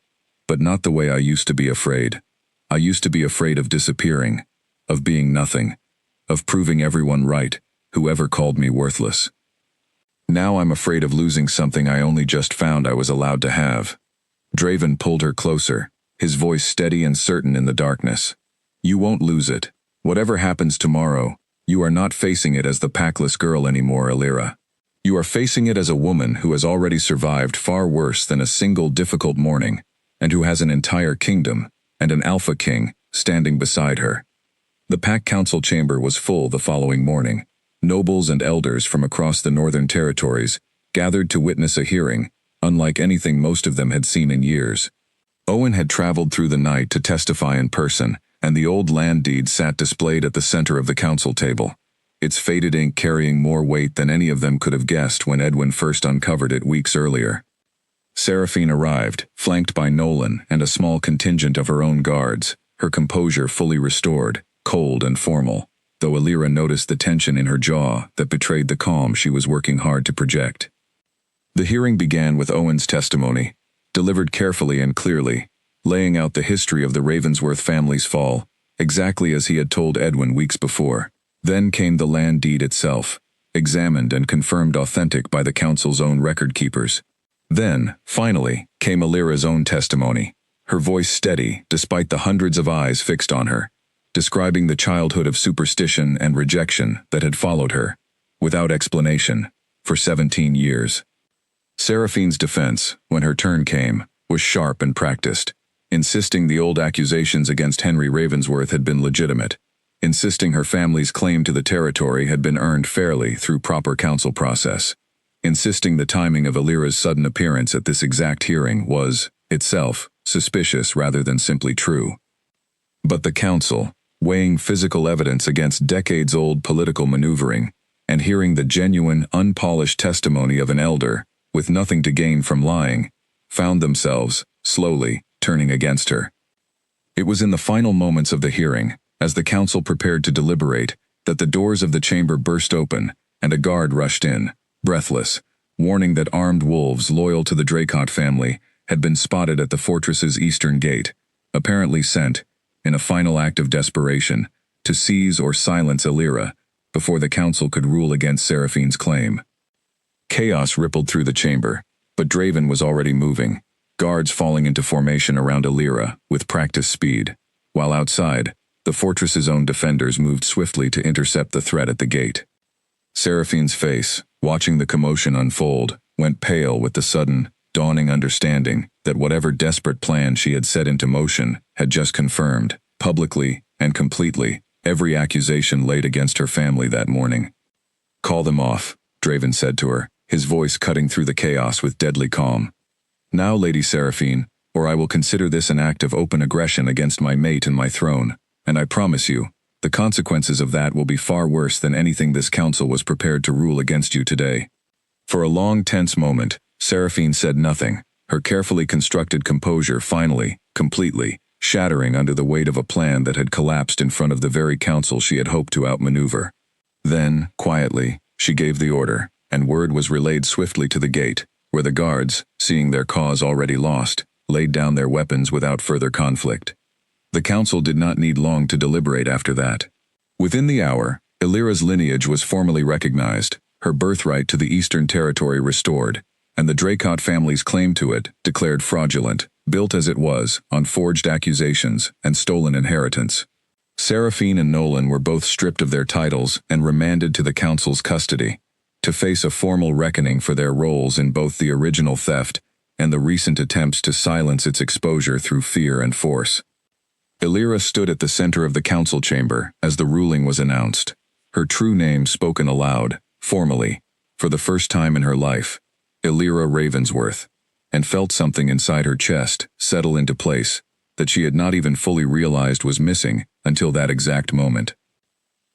"but not the way I used to be afraid. I used to be afraid of disappearing, of being nothing, of proving everyone right, whoever called me worthless. Now I'm afraid of losing something I only just found I was allowed to have." Draven pulled her closer, his voice steady and certain in the darkness. "You won't lose it. Whatever happens tomorrow, you are not facing it as the Packless girl anymore, Alira. You are facing it as a woman who has already survived far worse than a single difficult morning, and who has an entire kingdom, and an Alpha King, standing beside her." The Pack Council chamber was full the following morning. Nobles and elders from across the northern territories gathered to witness a hearing, unlike anything most of them had seen in years. Owen had traveled through the night to testify in person, and the old land deed sat displayed at the center of the council table, its faded ink carrying more weight than any of them could have guessed when Edwin first uncovered it weeks earlier. Seraphine arrived, flanked by Nolan and a small contingent of her own guards, her composure fully restored, cold and formal, though Alira noticed the tension in her jaw that betrayed the calm she was working hard to project. The hearing began with Owen's testimony, delivered carefully and clearly, laying out the history of the Ravensworth family's fall, exactly as he had told Edwin weeks before. Then came the land deed itself, examined and confirmed authentic by the council's own record keepers. Then, finally, came Alira's own testimony, her voice steady despite the hundreds of eyes fixed on her, describing the childhood of superstition and rejection that had followed her, without explanation, for 17 years. Seraphine's defense, when her turn came, was sharp and practiced, insisting the old accusations against Henry Ravensworth had been legitimate. insisting her family's claim to the territory had been earned fairly through proper council process, insisting the timing of Illyra's sudden appearance at this exact hearing was, itself, suspicious rather than simply true. But the council, weighing physical evidence against decades-old political maneuvering, and hearing the genuine, unpolished testimony of an elder, with nothing to gain from lying, found themselves, slowly, turning against her. It was in the final moments of the hearing, as the council prepared to deliberate, that the doors of the chamber burst open, and a guard rushed in, breathless, warning that armed wolves loyal to the Dracot family had been spotted at the fortress's eastern gate, apparently sent, in a final act of desperation, to seize or silence Illyra before the council could rule against Seraphine's claim. Chaos rippled through the chamber, but Draven was already moving, guards falling into formation around Illyra with practiced speed, while outside, the fortress's own defenders moved swiftly to intercept the threat at the gate. Seraphine's face, watching the commotion unfold, went pale with the sudden, dawning understanding that whatever desperate plan she had set into motion had just confirmed, publicly and completely, every accusation laid against her family that morning. "Call them off," Draven said to her, his voice cutting through the chaos with deadly calm. "Now, Lady Seraphine, or I will consider this an act of open aggression against my mate and my throne, and I promise you, the consequences of that will be far worse than anything this council was prepared to rule against you today." For a long, tense moment, Seraphine said nothing, her carefully constructed composure finally, completely, shattering under the weight of a plan that had collapsed in front of the very council she had hoped to outmaneuver. Then, quietly, she gave the order, and word was relayed swiftly to the gate, where the guards, seeing their cause already lost, laid down their weapons without further conflict. The council did not need long to deliberate after that. Within the hour, Illyra's lineage was formally recognized, her birthright to the Eastern Territory restored, and the Dracot family's claim to it declared fraudulent, built as it was on forged accusations and stolen inheritance. Seraphine and Nolan were both stripped of their titles and remanded to the council's custody, to face a formal reckoning for their roles in both the original theft and the recent attempts to silence its exposure through fear and force. Illyra stood at the center of the council chamber as the ruling was announced, her true name spoken aloud, formally, for the first time in her life, Illyra Ravensworth, and felt something inside her chest settle into place that she had not even fully realized was missing until that exact moment.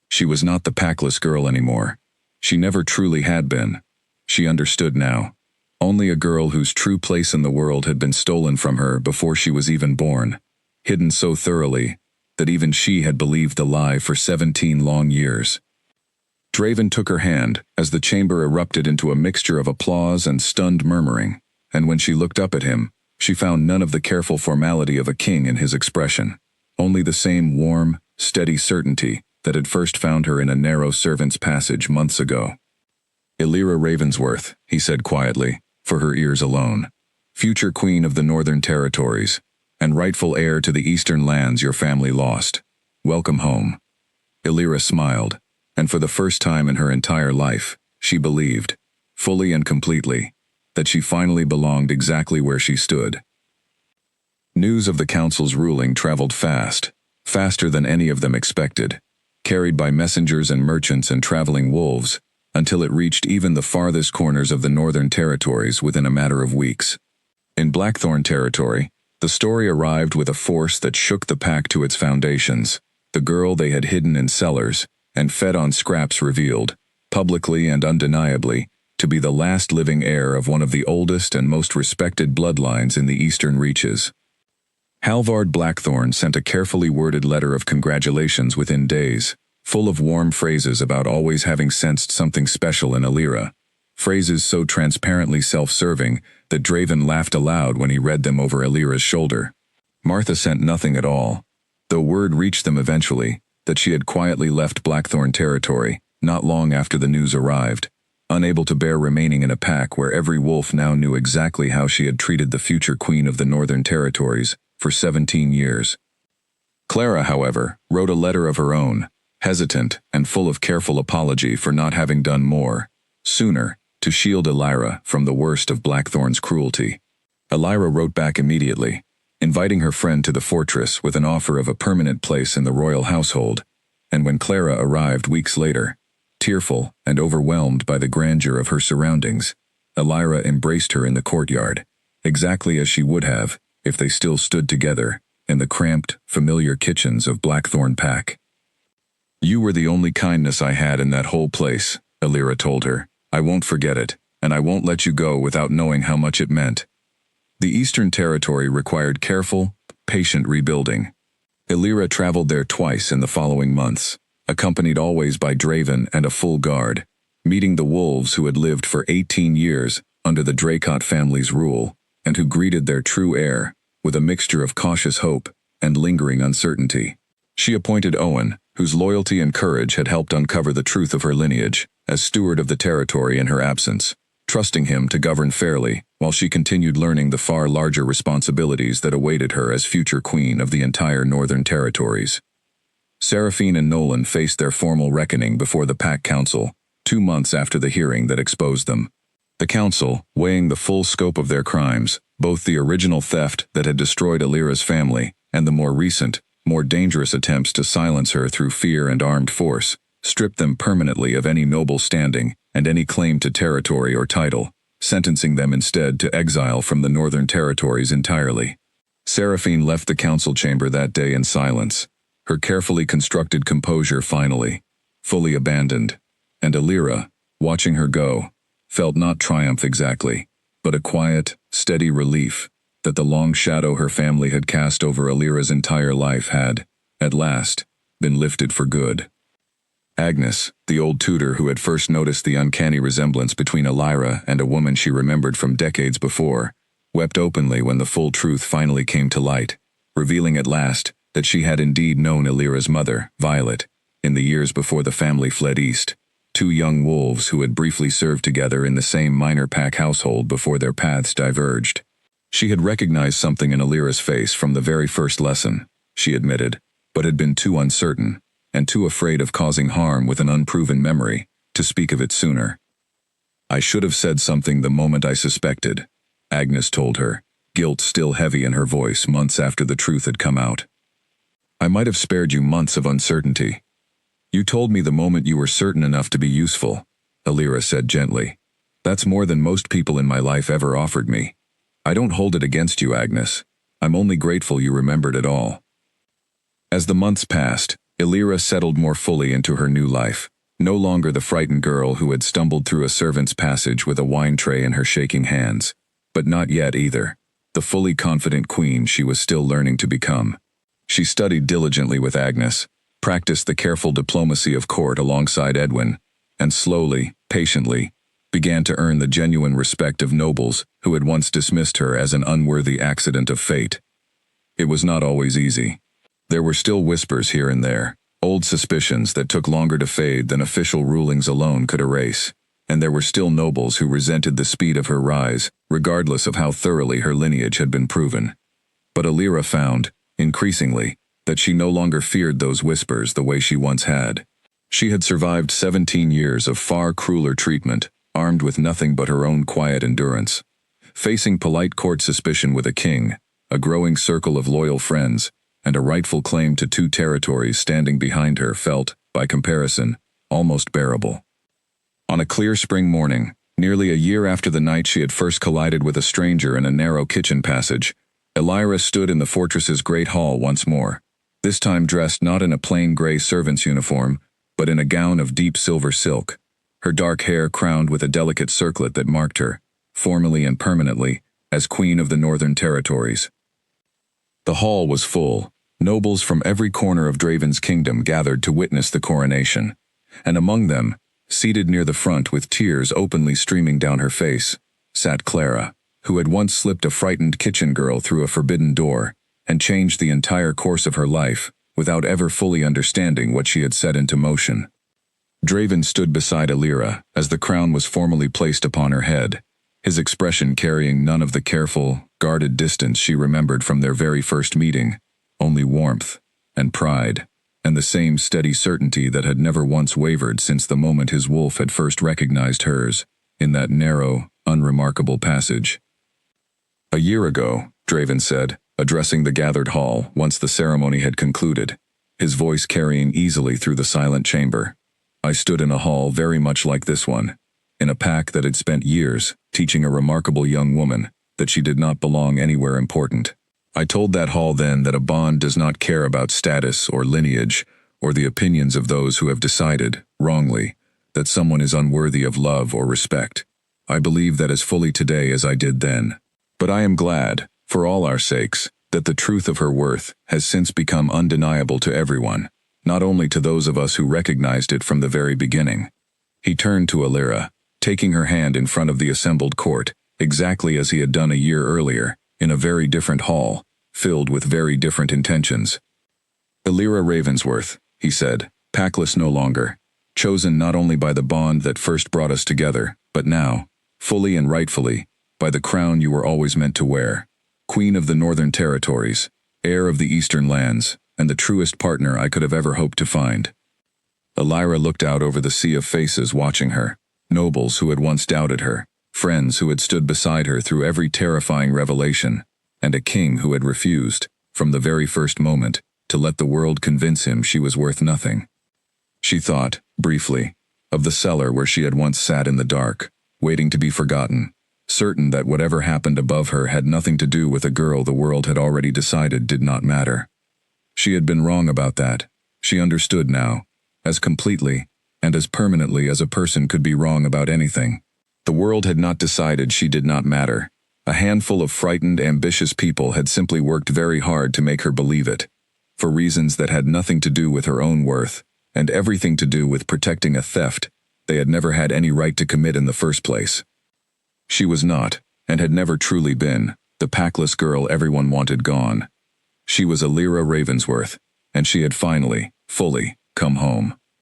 She was not the Packless girl anymore. She never truly had been. She understood now. Only a girl whose true place in the world had been stolen from her before she was even born, hidden so thoroughly that even she had believed the lie for 17 long years. Draven took her hand as the chamber erupted into a mixture of applause and stunned murmuring, and when she looked up at him, she found none of the careful formality of a king in his expression, only the same warm, steady certainty that had first found her in a narrow servant's passage months ago. "Illyra Ravensworth," he said quietly, for her ears alone, "future queen of the Northern Territories, and rightful heir to the eastern lands your family lost. Welcome home." Illyra smiled, and for the first time in her entire life, she believed, fully and completely, that she finally belonged exactly where she stood. News of the council's ruling traveled fast, faster than any of them expected, carried by messengers and merchants and traveling wolves, until it reached even the farthest corners of the Northern Territories within a matter of weeks. In Blackthorn territory, the story arrived with a force that shook the pack to its foundations. The girl they had hidden in cellars and fed on scraps revealed, publicly and undeniably, to be the last living heir of one of the oldest and most respected bloodlines in the eastern reaches. Halvard Blackthorn sent a carefully worded letter of congratulations within days, full of warm phrases about always having sensed something special in Illyra, phrases so transparently self-serving that Draven laughed aloud when he read them over Illyra's shoulder. Martha sent nothing at all, though word reached them eventually that she had quietly left Blackthorn territory not long after the news arrived, unable to bear remaining in a pack where every wolf now knew exactly how she had treated the future queen of the Northern Territories for 17 years. Clara, however, wrote a letter of her own, hesitant and full of careful apology for not having done more, sooner, to shield Illyra from the worst of Blackthorn's cruelty. Illyra wrote back immediately, inviting her friend to the fortress with an offer of a permanent place in the royal household, And when Clara arrived weeks later, tearful and overwhelmed by the grandeur of her surroundings, Elira embraced her in the courtyard, exactly as she would have if they still stood together in the cramped, familiar kitchens of Blackthorn Pack. "You were the only kindness I had in that whole place," Elira told her. "I won't forget it, and I won't let you go without knowing how much it meant." The Eastern Territory required careful, patient rebuilding. Elira traveled there twice in the following months, accompanied always by Draven and a full guard, meeting the wolves who had lived for 18 years under the Dracot family's rule, and who greeted their true heir with a mixture of cautious hope and lingering uncertainty. She appointed Owen, whose loyalty and courage had helped uncover the truth of her lineage, as steward of the territory in her absence, trusting him to govern fairly while she continued learning the far larger responsibilities that awaited her as future queen of the entire Northern Territories. Seraphine and Nolan faced their formal reckoning before the Pack Council, 2 months after the hearing that exposed them. The council, weighing the full scope of their crimes, both the original theft that had destroyed Elira's family and the more recent, more dangerous attempts to silence her through fear and armed force, stripped them permanently of any noble standing and any claim to territory or title, sentencing them instead to exile from the Northern Territories entirely. Seraphine left the council chamber that day in silence, her carefully constructed composure finally, fully abandoned, and Elira, watching her go, felt not triumph exactly, but a quiet, steady relief that the long shadow her family had cast over Elira's entire life had, at last, been lifted for good. Agnes, the old tutor who had first noticed the uncanny resemblance between Elira and a woman she remembered from decades before, wept openly when the full truth finally came to light, revealing at last that she had indeed known Elira's mother, Violet, in the years before the family fled east, 2 young wolves who had briefly served together in the same minor pack household before their paths diverged. She had recognized something in Elira's face from the very first lesson, she admitted, but had been too uncertain, and too afraid of causing harm with an unproven memory, to speak of it sooner. "I should have said something the moment I suspected," Agnes told her, guilt still heavy in her voice months after the truth had come out. "I might have spared you months of uncertainty. You told me the moment you were certain enough to be useful," Elira said gently. "That's more than most people in my life ever offered me. I don't hold it against you, Agnes. I'm only grateful you remembered it all." As the months passed, Elira settled more fully into her new life, no longer the frightened girl who had stumbled through a servant's passage with a wine tray in her shaking hands, but not yet either, the fully confident queen she was still learning to become. She studied diligently with Agnes, practiced the careful diplomacy of court alongside Edwin, and slowly, patiently, began to earn the genuine respect of nobles who had once dismissed her as an unworthy accident of fate. It was not always easy. There were still whispers here and there, old suspicions that took longer to fade than official rulings alone could erase, and there were still nobles who resented the speed of her rise, regardless of how thoroughly her lineage had been proven. But Elira found, increasingly, that she no longer feared those whispers the way she once had. She had survived 17 years of far crueler treatment, armed with nothing but her own quiet endurance. Facing polite court suspicion with a king, a growing circle of loyal friends, and a rightful claim to 2 territories standing behind her felt, by comparison, almost bearable. On a clear spring morning, nearly a year after the night she had first collided with a stranger in a narrow kitchen passage, Elira stood in the fortress's great hall once more, this time dressed not in a plain gray servant's uniform, but in a gown of deep silver silk, her dark hair crowned with a delicate circlet that marked her, formally and permanently, as Queen of the Northern Territories. The hall was full. Nobles from every corner of Draven's kingdom gathered to witness the coronation, and among them, seated near the front with tears openly streaming down her face, sat Clara, who had once slipped a frightened kitchen girl through a forbidden door and changed the entire course of her life without ever fully understanding what she had set into motion. Draven stood beside Elira as the crown was formally placed upon her head, his expression carrying none of the careful, guarded distance she remembered from their very first meeting, only warmth and pride, and the same steady certainty that had never once wavered since the moment his wolf had first recognized hers, in that narrow, unremarkable passage. "A year ago," Draven said, addressing the gathered hall once the ceremony had concluded, his voice carrying easily through the silent chamber. I stood in a hall very much like this one, in a pack that had spent years teaching a remarkable young woman that she did not belong anywhere important. I told that hall then that a bond does not care about status or lineage or the opinions of those who have decided, wrongly, that someone is unworthy of love or respect. I believe that as fully today as I did then. But I am glad, for all our sakes, that the truth of her worth has since become undeniable to everyone, not only to those of us who recognized it from the very beginning. He turned to Alira, taking her hand in front of the assembled court, exactly as he had done a year earlier, in a very different hall, filled with very different intentions. Alira Ravensworth, he said, Packless no longer, chosen not only by the bond that first brought us together, but now, fully and rightfully, by the crown you were always meant to wear, Queen of the Northern Territories, heir of the Eastern lands, and the truest partner I could have ever hoped to find. Alira looked out over the sea of faces watching her, nobles who had once doubted her, friends who had stood beside her through every terrifying revelation, and a king who had refused, from the very first moment, to let the world convince him she was worth nothing. She thought, briefly, of the cellar where she had once sat in the dark, waiting to be forgotten, certain that whatever happened above her had nothing to do with a girl the world had already decided did not matter. She had been wrong about that. She understood now, as completely and as permanently as a person could be wrong about anything. The world had not decided she did not matter. A handful of frightened, ambitious people had simply worked very hard to make her believe it, for reasons that had nothing to do with her own worth, and everything to do with protecting a theft they had never had any right to commit in the first place. She was not, and had never truly been, the Packless girl everyone wanted gone. She was Alira Ravensworth, and she had finally, fully, come home.